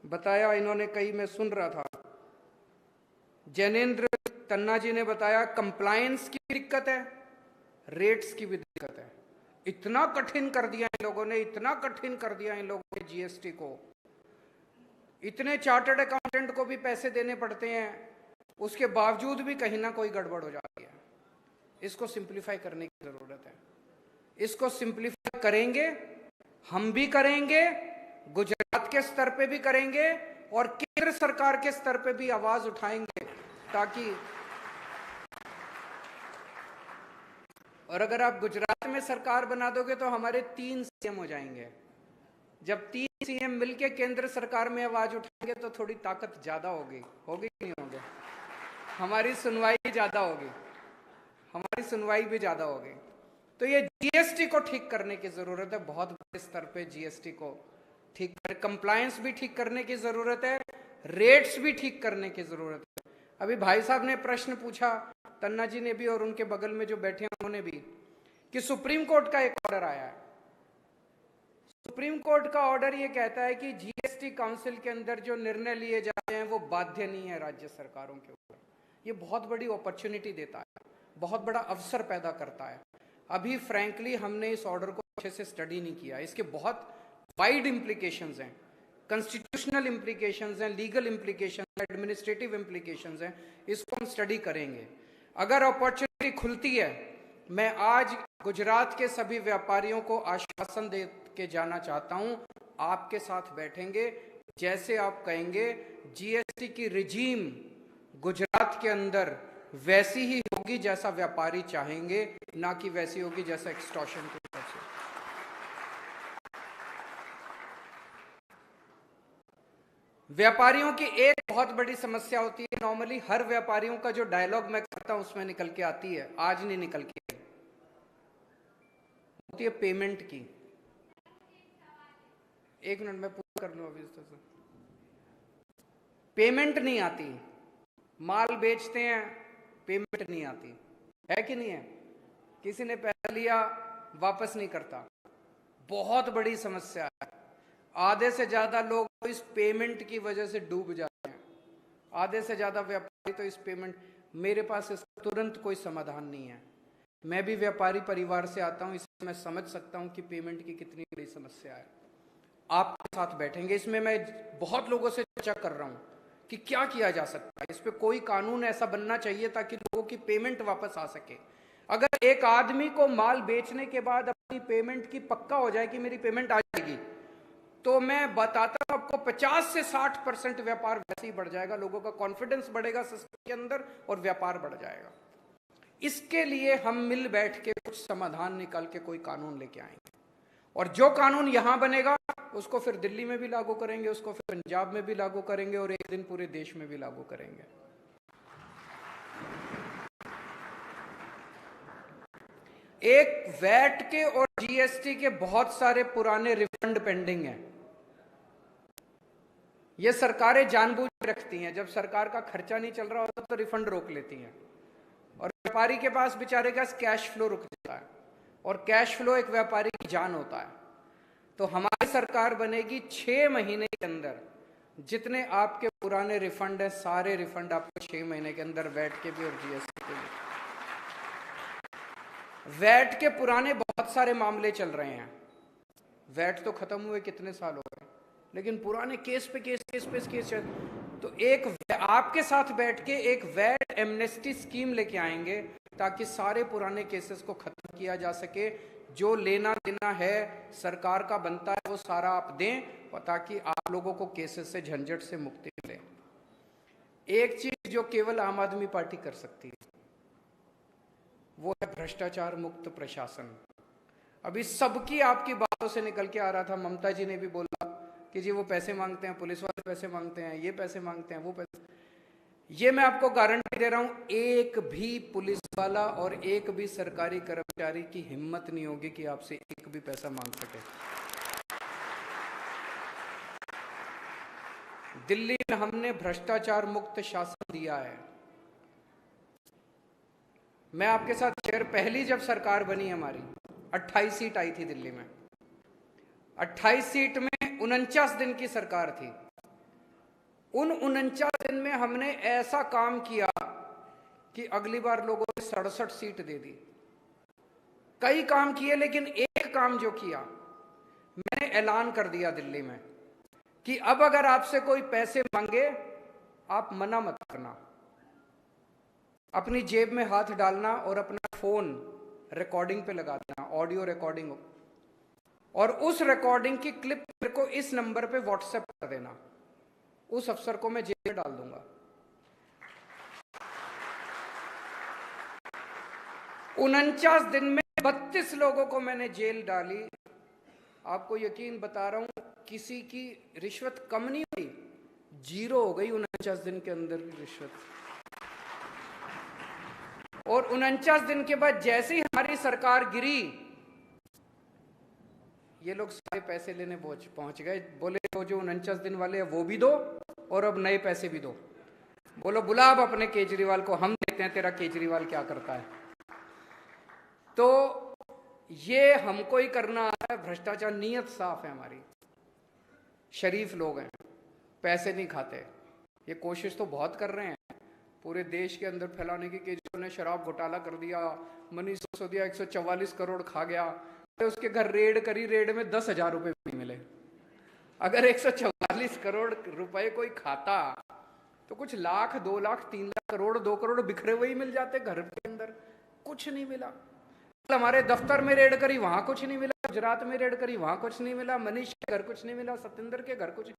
बताया इन्होंने, कई मैं सुन रहा था, जैनेन्द्र तन्ना जी ने बताया कंप्लायंस की दिक्कत है, रेट्स की भी दिक्कत है। इतना कठिन कर दिया इन लोगों ने, इतना कठिन कर दिया इन लोगों ने जीएसटी को। इतने चार्टर्ड अकाउंटेंट को भी पैसे देने पड़ते हैं, उसके बावजूद भी कहीं ना कोई गड़बड़ हो जाती है। इसको सिंप्लीफाई करने की जरूरत है। इसको सिंप्लीफाई करेंगे, हम भी करेंगे, गुजरात के स्तर पे भी करेंगे, और केंद्र सरकार के स्तर पे भी आवाज उठाएंगे, ताकि और अगर आप गुजरात में सरकार बना दोगे तो हमारे 3 सीएम हो जाएंगे। जब 3 सीएम मिलके केंद्र सरकार में आवाज उठाएंगे तो थोड़ी ताकत ज्यादा होगी कि नहीं होगी? हमारी सुनवाई भी ज्यादा होगी, हमारी सुनवाई भी ज्यादा होगी। तो ये जीएसटी को ठीक करने की जरूरत है, बहुत बड़े स्तर पे जीएसटी को ठीक कर, कंप्लायंस भी ठीक करने की जरूरत है, रेट्स भी ठीक करने की जरूरत है। अभी भाई साहब ने प्रश्न पूछा, तन्ना जी ने भी और उनके बगल में जो बैठे हैं उन्होंने भी, कि सुप्रीम कोर्ट का एक ऑर्डर आया है। सुप्रीम कोर्ट का ऑर्डर ये कहता है कि जीएसटी काउंसिल के अंदर जो निर्णय लिए जाते हैं वो बाध्य नहीं है राज्य सरकारों के ऊपर। ये बहुत बड़ी अपॉर्चुनिटी देता है, बहुत बड़ा अवसर पैदा करता है। अभी फ्रैंकली हमने इस ऑर्डर को अच्छे से स्टडी नहीं किया, इसके बहुत वाइड इम्प्लीकेशंस हैं, कॉन्स्टिट्यूशनल इम्प्लीकेशंस हैं, लीगल इम्प्लीकेशंस, एडमिनिस्ट्रेटिव इम्प्लीकेशंस हैं, इसको हम स्टडी करेंगे। अगर अपॉर्चुनिटी खुलती है, मैं आज गुजरात के सभी व्यापारियों को आश्वासन दे के जाना चाहता हूं, आपके साथ बैठेंगे, जैसे आप कहेंगे जीएसटी की रिजीम गुजरात के अंदर वैसी ही होगी जैसा व्यापारी चाहेंगे, ना कि वैसी होगी जैसा एक्सटॉर्शन की तरफ से। व्यापारियों की एक बहुत बड़ी समस्या होती है, नॉर्मली हर व्यापारियों का जो डायलॉग मैं करता हूं उसमें निकल के आती है, आज नहीं निकल के होती है पेमेंट की। एक मिनट में पूरा कर लूं अभी से। पेमेंट नहीं आती, माल बेचते हैं, पेमेंट नहीं आती है कि नहीं है? किसी ने पैसा लिया वापस नहीं करता, बहुत बड़ी समस्या है। आधे से ज्यादा लोग इस पेमेंट की वजह से डूब जाते हैं, आधे से ज्यादा व्यापारी तो इस पेमेंट, मेरे पास इसका तुरंत कोई समाधान नहीं है। मैं भी व्यापारी परिवार से आता हूं, इसलिए मैं समझ सकता हूं कि पेमेंट की कितनी बड़ी समस्या है। आपके साथ बैठेंगे, इसमें मैं बहुत लोगों से चर्चा कर रहा हूं कि क्या किया जा सकता है, इस पे कोई कानून ऐसा बनना चाहिए ताकि लोगों की पेमेंट वापस आ सके। अगर एक आदमी को माल बेचने के बाद अपनी पेमेंट की पक्का हो जाए कि मेरी पेमेंट आ जाएगी, तो मैं बताता हूं आपको 50 से 60% व्यापार वैसे ही बढ़ जाएगा, लोगों का कॉन्फिडेंस बढ़ेगा सिस्टम के अंदर और व्यापार बढ़ जाएगा। इसके लिए हम मिल बैठ के कुछ समाधान निकाल के कोई कानून लेके आएंगे, और जो कानून यहां बनेगा उसको फिर दिल्ली में भी लागू करेंगे, उसको फिर पंजाब में भी लागू करेंगे, और एक दिन पूरे देश में भी लागू करेंगे। एक वैट के और जीएसटी के बहुत सारे पुराने रिफंड पेंडिंग हैं। ये सरकारें जानबूझ के रखती हैं, जब सरकार का खर्चा नहीं चल रहा होता तो रिफंड रोक लेती हैं, और व्यापारी के पास बेचारे का कैश फ्लो रुक जाता है, और कैश फ्लो एक व्यापारी की जान होता है। तो हमारी सरकार बनेगी 6 महीने के अंदर जितने आपके पुराने रिफंड हैं, सारे रिफंड आपको 6 महीने के अंदर वैट के भी और जीएसटी के भी। वैट के पुराने बहुत सारे मामले चल रहे हैं, वैट तो खत्म हुए कितने साल हो गए, लेकिन पुराने केस पे केस चल। तो एक आपके साथ बैठ के एक वैट एमनेस्टी स्कीम लेके आएंगे ताकि सारे पुराने केसेस को खत्म किया जा सके। जो लेना देना है सरकार का बनता है वो सारा आप दें, ताकि आप लोगों को केसेस से, झंझट से मुक्ति मिले। एक चीज जो केवल आम आदमी पार्टी कर सकती है वो है भ्रष्टाचार मुक्त प्रशासन। अभी सबकी आपकी बातों से निकल के आ रहा था, ममता जी ने भी बोला कि जी वो पैसे मांगते हैं, पुलिस वाले पैसे मांगते हैं, ये पैसे मांगते हैं, वो पैसे। ये मैं आपको गारंटी दे रहा हूं, एक भी पुलिस वाला और एक भी सरकारी कर्मचारी की हिम्मत नहीं होगी कि आपसे एक भी पैसा मांग सके। दिल्ली में हमने भ्रष्टाचार मुक्त शासन दिया है। मैं आपके साथ शेयर, पहली जब सरकार बनी हमारी 28 सीट आई थी दिल्ली में, 28 सीट में 49 दिन की सरकार थी। उन 49 दिन में हमने ऐसा काम किया कि अगली बार लोगों ने 67 सीट दे दी। कई काम किए, लेकिन एक काम जो किया, मैंने ऐलान कर दिया दिल्ली में कि अब अगर आपसे कोई पैसे मांगे आप मना मत करना, अपनी जेब में हाथ डालना और अपना फोन रिकॉर्डिंग पे लगा देना, ऑडियो रिकॉर्डिंग, और उस रिकॉर्डिंग की क्लिप मेरे को इस नंबर पे व्हाट्सएप कर देना। उस अफसर को मैं जेल में डाल दूंगा। 49 दिन में 32 लोगों को मैंने जेल डाली। आपको यकीन बता रहा हूं, किसी की रिश्वत कम नहीं हुई, 0 हो गई 49 दिन के अंदर की रिश्वत। और 49 दिन के बाद जैसे ही हमारी सरकार गिरी, ये लोग सारे पैसे लेने पहुंच गए। बोले वो जो 49 दिन वाले हैं वो भी दो और अब नए पैसे भी दो। बोलो बुला अब अपने केजरीवाल को, हम देखते हैं तेरा केजरीवाल क्या करता है। तो ये हमको ही करना है भ्रष्टाचार। नीयत साफ है हमारी, शरीफ लोग हैं, पैसे नहीं खाते। ये कोशिश तो बहुत कर रहे हैं पूरे देश के अंदर फैलाने की। केजरीवाल ने शराब घोटाला कर दिया, मनीष सिसोदिया 144 करोड़ खा गया, उसके घर रेड करी, रेड में 10,000 रुपए भी मिले। अगर 144 करोड़ रुपए कोई खाता तो कुछ लाख, 2 लाख, 3 लाख करोड़, 2 करोड़ बिखरे हुए ही मिल जाते घर के अंदर। कुछ नहीं मिला। हमारे दफ्तर में रेड करी, वहां कुछ नहीं मिला। गुजरात में रेड करी, वहां कुछ नहीं मिला। मनीष के घर कुछ नहीं मिला, सत्येंद्र के घर कुछ।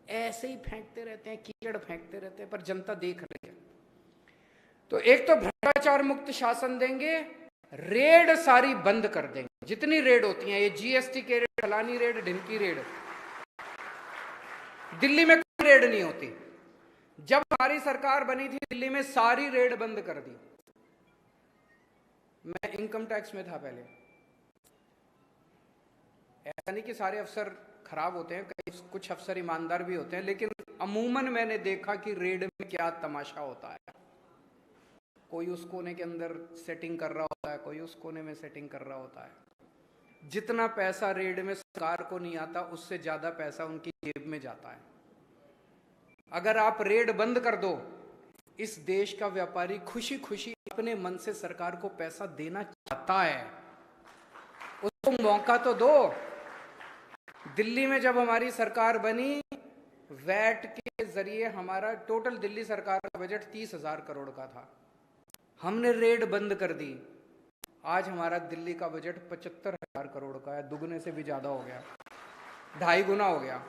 ऐसे ही फेंकते रहते हैं, कीचड़ फेंकते रहते हैं, पर जनता देख रही है। तो एक तो भ्रष्टाचार मुक्त शासन देंगे, रेड सारी बंद कर देंगे, जितनी रेड होती हैं, ये जीएसटी के रेड, फलानी रेड, ढिमकी रेड। दिल्ली में कोई रेड नहीं होती। जब हमारी सरकार बनी थी, दिल्ली में सारी रेड बंद कर दी। मैं इनकम टैक्स में था पहले। ऐसा नहीं कि सारे अफसर खराब होते हैं, कुछ अफसर ईमानदार भी होते हैं, लेकिन अमूमन मैंने देखा कि रेड में क्या तमाशा होता है। कोई उस कोने के अंदर सेटिंग कर रहा होता है, कोई उस कोने में सेटिंग कर रहा होता है। जितना पैसा रेड में सरकार को नहीं आता, उससे ज्यादा पैसा उनकी जेब में जाता है। अगर आप रेड बंद कर दो, इस देश का व्यापारी खुशी खुशी अपने मन से सरकार को पैसा देना चाहता है, उसको मौका तो दो। दिल्ली में जब हमारी सरकार बनी, वैट के जरिए हमारा टोटल दिल्ली सरकार का बजट 30,000 करोड़ का था। हमने रेड बंद कर दी, आज हमारा दिल्ली का बजट 75,000 करोड़ का है, दुगने से भी ज्यादा हो गया, 2.5 गुना हो गया।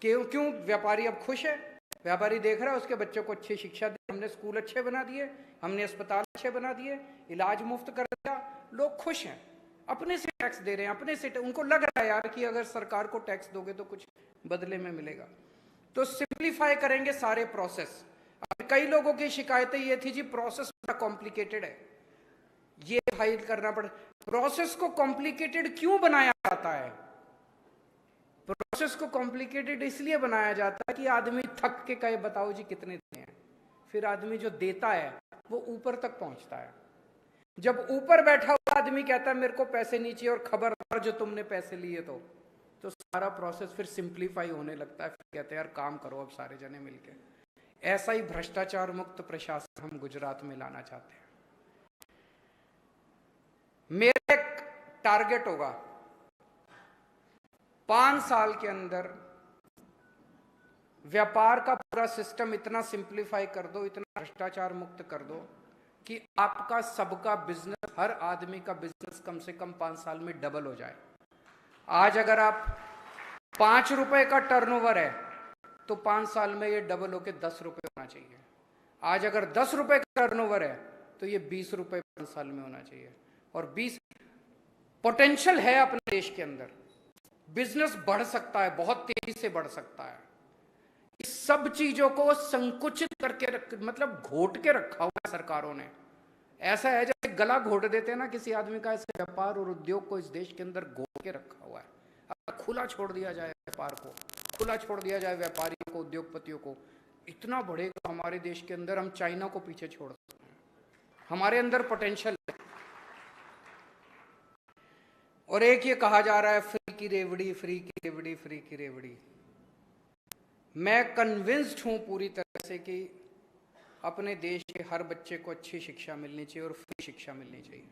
क्यों? व्यापारी अब खुश है। व्यापारी देख रहा है उसके बच्चों को अच्छी शिक्षा दी, हमने स्कूल अच्छे बना दिए, हमने अस्पताल अच्छे बना दिए, इलाज मुफ्त कर दिया, लोग खुश हैं। अपने से टैक्स दे रहे हैं, अपने से उनको लग रहा है यार कि अगर सरकार को टैक्स दोगे तो कुछ बदले में मिलेगा। तो सिंप्लीफाई करेंगे सारे प्रोसेस। अब कई लोगों की शिकायतें ये थी जी प्रोसेस बड़ा कॉम्प्लिकेटेड है, ये फाइल करना पड़े। प्रोसेस को कॉम्प्लिकेटेड क्यों बनाया जाता है? प्रोसेस को कॉम्प्लिकेटेड इसलिए बनाया जाता है कि आदमी थक के कहे बताओ जी कितने देने हैं। फिर आदमी जो देता है वो ऊपर तक पहुंचता है। जब ऊपर बैठा हुआ आदमी कहता है मेरे को पैसे नहीं चाहिए और खबरदार जो तुमने पैसे लिए तो सारा प्रोसेस फिर सिंप्लीफाई होने लगता है। फिर कहते हैं यार काम करो अब सारे जने मिलके। ऐसा ही भ्रष्टाचार मुक्त प्रशासन हम गुजरात में लाना चाहते हैं। मेरा एक टारगेट होगा, 5 साल के अंदर व्यापार का पूरा सिस्टम इतना सिंप्लीफाई कर दो, इतना भ्रष्टाचार मुक्त कर दो कि आपका सबका बिजनेस, हर आदमी का बिजनेस कम से कम 5 साल में डबल हो जाए। आज अगर आप 5 रुपए का टर्नओवर है तो 5 साल में ये डबल होके 10 रुपए होना चाहिए। आज अगर 10 रुपए का टर्नओवर है तो ये 20 रुपए 5 साल में होना चाहिए। और 20 पोटेंशियल है अपने देश के अंदर, बिजनेस बढ़ सकता है, बहुत तेजी से बढ़ सकता है। इस सब चीजों को संकुचित करके मतलब घोट के रखा हुआ है सरकारों ने। ऐसा है जैसे गला घोट देते हैं ना किसी आदमी का, ऐसे व्यापार और उद्योग को इस देश के अंदर घोट के रखा हुआ है। अब खुला छोड़ दिया जाए व्यापार को, खुला छोड़ दिया जाए व्यापारियों को, उद्योगपतियों को, इतना बढ़ेगा हमारे देश के अंदर, हम चाइना को पीछे छोड़ सकते हैं। हमारे अंदर पोटेंशियल है। और एक ये कहा जा रहा है फ्री की रेवड़ी, फ्री की रेवड़ी, फ्री की रेवड़ी। मैं कन्विंस्ड हूं पूरी तरह से कि अपने देश के हर बच्चे को अच्छी शिक्षा मिलनी चाहिए और फ्री शिक्षा मिलनी चाहिए।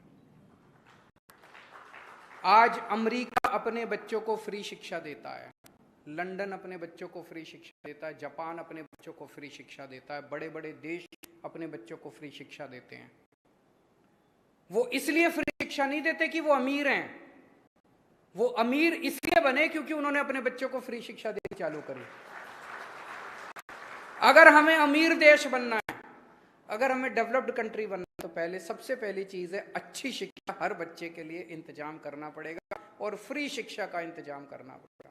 आज अमेरिका अपने बच्चों को फ्री शिक्षा देता है, लंदन अपने बच्चों को फ्री शिक्षा देता है, जापान अपने बच्चों को फ्री शिक्षा देता है, बड़े बड़े देश अपने बच्चों को फ्री शिक्षा देते हैं। वो इसलिए फ्री शिक्षा नहीं देते कि वो अमीर हैं, वो अमीर इसलिए बने क्योंकि उन्होंने अपने बच्चों को फ्री शिक्षा देनी चालू करी। अगर हमें अमीर देश बनना है, अगर हमें डेवलप्ड कंट्री बनना तो पहले सबसे पहली चीज है अच्छी शिक्षा हर बच्चे के लिए इंतजाम करना पड़ेगा और फ्री शिक्षा का इंतजाम करना पड़ेगा।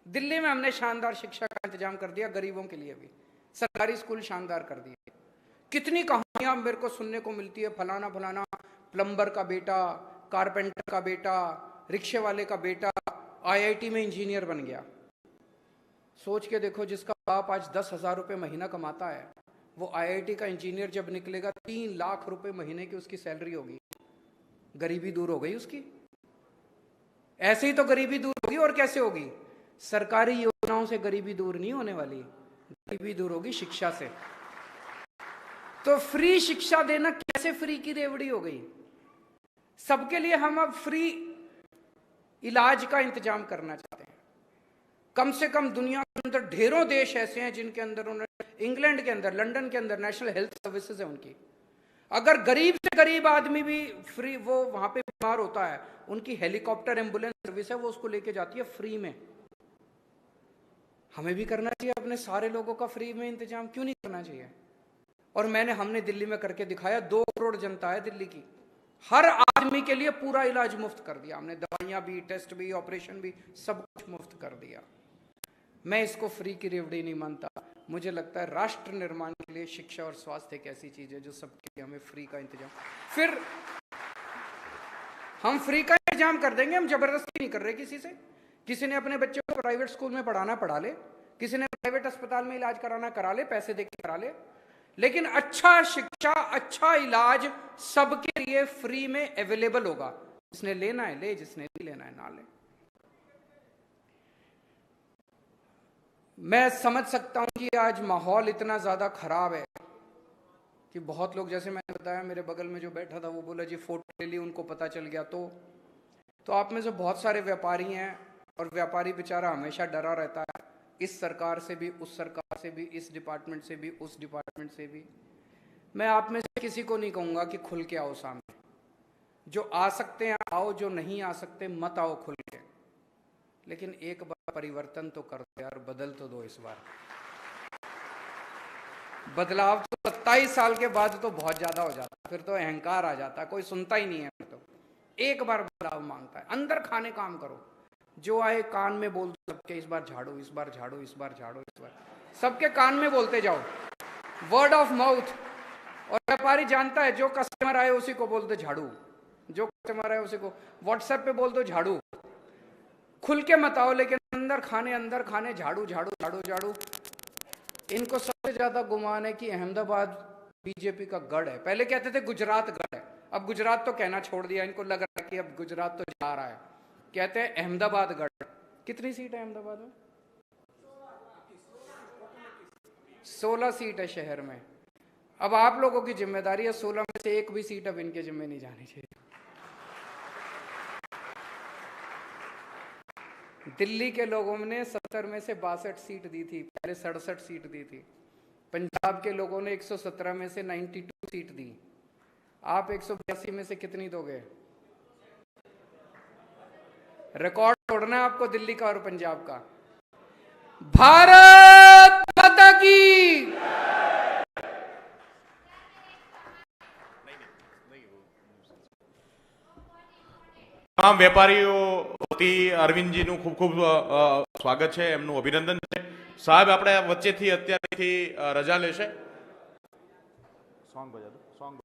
दिल्ली में हमने शानदार शिक्षा का इंतजाम कर दिया, गरीबों के लिए भी सरकारी स्कूल शानदार कर दिए। कितनी कहानियां मेरे को सुनने को मिलती है, फलाना फलाना प्लम्बर का बेटा, कारपेंटर का बेटा, रिक्शे वाले का बेटा IIT में इंजीनियर बन गया। सोच के देखो, जिसका बाप आज 10,000 रुपये महीना कमाता है, वो IIT का इंजीनियर जब निकलेगा 3 लाख रुपए महीने की उसकी सैलरी होगी। गरीबी दूर हो गई उसकी। ऐसे ही तो गरीबी दूर होगी, और कैसे होगी? सरकारी योजनाओं से गरीबी दूर नहीं होने वाली, गरीबी दूर होगी शिक्षा से। तो फ्री शिक्षा देना कैसे फ्री की रेवड़ी हो गई? सबके लिए हम अब फ्री इलाज का इंतजाम करना चाहते हैं। कम से कम दुनिया के अंदर ढेरों देश ऐसे हैं जिनके अंदर उन्होंने, इंग्लैंड के अंदर, लंदन के अंदर नेशनल हेल्थ सर्विसेज है उनकी। अगर गरीब से गरीब आदमी भी फ्री, वो वहां पे बीमार होता है, उनकी हेलीकॉप्टर एम्बुलेंस सर्विस है, वो उसको लेके जाती है फ्री में। हमें भी करना चाहिए अपने सारे लोगों का फ्री में इंतजाम, क्यों नहीं करना चाहिए? और हमने दिल्ली में करके दिखाया। 2 करोड़ जनता है दिल्ली की, हर आदमी के लिए पूरा इलाज मुफ्त कर दिया हमने, दवाइयां भी, टेस्ट भी, ऑपरेशन भी, सब कुछ मुफ्त कर दिया। मैं इसको फ्री की रेवड़ी नहीं मानता। मुझे लगता है राष्ट्र निर्माण के लिए शिक्षा और स्वास्थ्य एक ऐसी चीज है जो सबके लिए हमें फ्री का इंतजाम, फिर हम फ्री का इंतजाम कर देंगे। हम जबरदस्ती नहीं कर रहे किसी से। किसी ने अपने बच्चों को प्राइवेट स्कूल में पढ़ाना पढ़ा ले, किसी ने प्राइवेट अस्पताल में इलाज कराना करा ले, पैसे देके करा ले, लेकिन अच्छा शिक्षा, अच्छा इलाज सबके लिए फ्री में अवेलेबल होगा। जिसने लेना है ले, जिसने नहीं लेना है ना ले। मैं समझ सकता हूं कि आज माहौल इतना ज्यादा खराब है कि बहुत लोग, जैसे मैंने बताया, मेरे बगल में जो बैठा था वो बोला जी फोटो ले ली, उनको पता चल गया। तो आप में से बहुत सारे व्यापारी हैं, और व्यापारी बेचारा हमेशा डरा रहता है, इस सरकार से भी, उस सरकार से भी, इस डिपार्टमेंट से भी, उस डिपार्टमेंट से भी। मैं आप में से किसी को नहीं कहूंगा कि खुल के आओ सामने। जो आ सकते हैं आओ, जो नहीं आ सकते मत आओ खुल के। लेकिन एक बार परिवर्तन तो कर दो यार, बदल तो दो इस बार। बदलाव तो 27 साल के बाद तो बहुत ज्यादा हो जाता है, फिर तो अहंकार आ जाता है, कोई सुनता ही नहीं है। तो एक बार बदलाव मांगता है, अंदर खाने काम करो। जो आए कान में बोल दो सबके, इस बार झाड़ू, इस बार झाड़ू, इस बार झाड़ू, इस बार, सबके कान में बोलते जाओ, वर्ड ऑफ माउथ। और व्यापारी जानता है, जो कस्टमर आए उसी को बोल दो झाड़ू, जो कस्टमर आए उसी को व्हाट्सएप पे बोल दो झाड़ू। खुल के मत आओ, लेकिन अंदर खाने झाड़ू झाड़ू झाड़ू झाड़ू। इनको सबसे ज्यादा गुमान है कि अहमदाबाद बीजेपी का गढ़ है। पहले कहते थे गुजरात गढ़ है, अब गुजरात तो कहना छोड़ दिया। इनको लग रहा है कि अब गुजरात तो जा रहा है, कहते हैं अहमदाबाद गढ़। कितनी सीट है अहमदाबाद में? 16 सीट है शहर में। अब आप लोगों की जिम्मेदारी है, 16 में से एक भी सीट अब इनके जिम्मे नहीं जानी चाहिए। दिल्ली के लोगों ने 70 में से 62 सीट दी थी, पहले 67 सीट दी थी। पंजाब के लोगों ने 117 में से 92 सीट दी। आप 182 में से कितनी दोगे? रिकॉर्ड तोड़ना है आपको दिल्ली का और पंजाब का। भारत माता की। તમામ વેપારીઓ વતી અરવિંદજીનું ખૂબ ખૂબ સ્વાગત છે, એમનું અભિનંદન છે। સાહેબ આપણે વચ્ચેથી અત્યારેથી રજા લેશે। સોંગ બજા દો, સોંગ